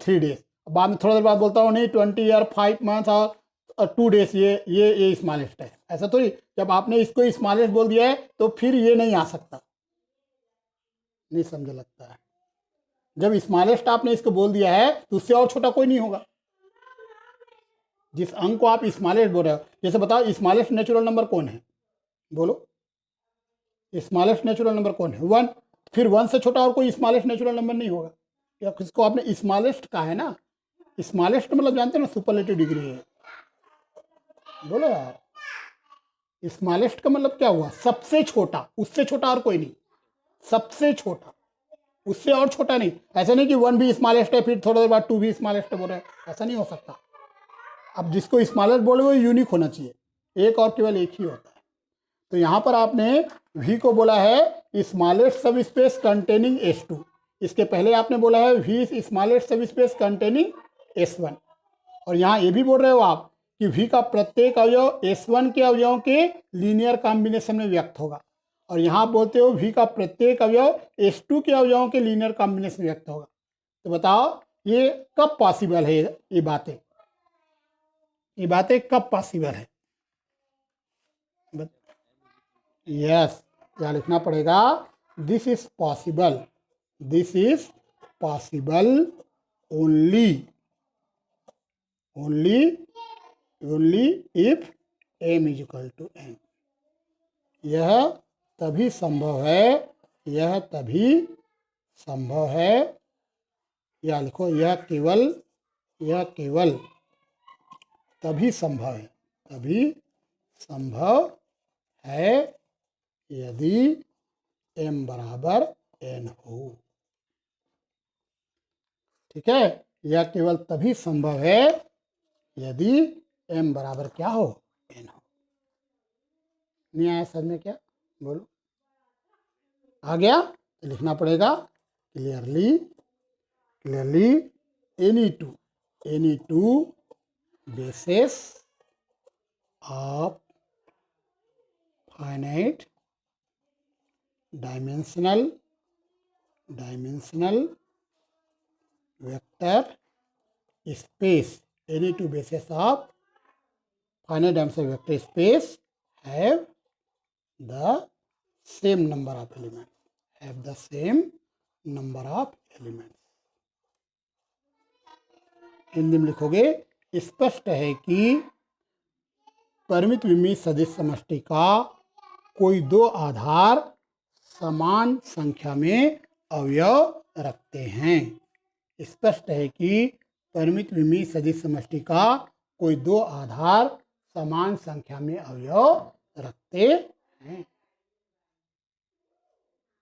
3 डेज, बाद में थोड़ा देर बाद बोलता हूँ नहीं 20 ईयर 5 मंथ और 2 डेज, ये स्मॉलेस्ट है। ऐसा तो नहीं, जब आपने इसको स्मॉलेस्ट बोल दिया है तो फिर ये नहीं आ सकता, नहीं समझ लगता है। जब स्मॉलेस्ट आपने इसको बोल दिया है तो उससे और छोटा कोई नहीं होगा। जिस अंक को आप स्मॉलेस्ट बोल रहे हो, जैसे बताओ स्मॉलेस्ट नेचुरल नंबर कौन है, बोलो स्मॉलेस्ट नेचुरल नंबर कौन है? 1। फिर 1 से छोटा और कोई स्मॉलेस्ट नेचुरल नंबर नहीं होगा। या किसको आपने स्मॉलेस्ट कहा है ना, स्मॉलेस्ट मतलब जानते हैं ना सुपरलेटिव डिग्री है। बोलो यार, स्मॉलेस्ट का मतलब क्या हुआ? सबसे छोटा, उससे छोटा और कोई नहीं, सबसे छोटा, उससे और छोटा नहीं। ऐसा नहीं कि 1 भी स्मॉलेस्ट है फिर थोड़ी देर बाद 2 भी स्मॉलेस्ट है बोल रहे हैं, ऐसा नहीं हो सकता। अब जिसको स्मॉलेस्ट बोले वो यूनिक होना चाहिए, एक और केवल एक ही होता है। तो यहाँ पर आपने V को बोला है स्मॉलेस्ट सब स्पेस कंटेनिंग S2, इसके पहले आपने बोला है V स्मॉलेस्ट सब स्पेस कंटेनिंग S1, और यहाँ ये भी बोल रहे हो आप कि V का प्रत्येक अवयव S1 के अवयवों के लीनियर कॉम्बिनेशन में व्यक्त होगा, और यहाँ बोलते हो V का प्रत्येक अवयव S2 के अवयवों के लीनियर कॉम्बिनेशन में व्यक्त होगा। तो बताओ ये कब पॉसिबल है? ये बातें कब पॉसिबल है? यस, क्या लिखना पड़ेगा? This is possible only if m is equal to n। यह तभी संभव है, या लिखो यह केवल तभी संभव है यदि m बराबर n हो। ठीक है, यह केवल तभी संभव है यदि m बराबर क्या हो? n हो। नहीं आया समझ में? क्या बोलो, आ गया? तो लिखना पड़ेगा clearly any two basis of finite dimensional vector space, any two basis of finite dimensional vector space have the same number of elements, Hindi में लिखोगे स्पष्ट है कि परिमित विमीय सदिश समष्टि का कोई दो आधार समान संख्या में अवयव रखते हैं। स्पष्ट है कि परिमित विमीय सदिश समष्टि का कोई दो आधार समान संख्या में अवयव रखते हैं।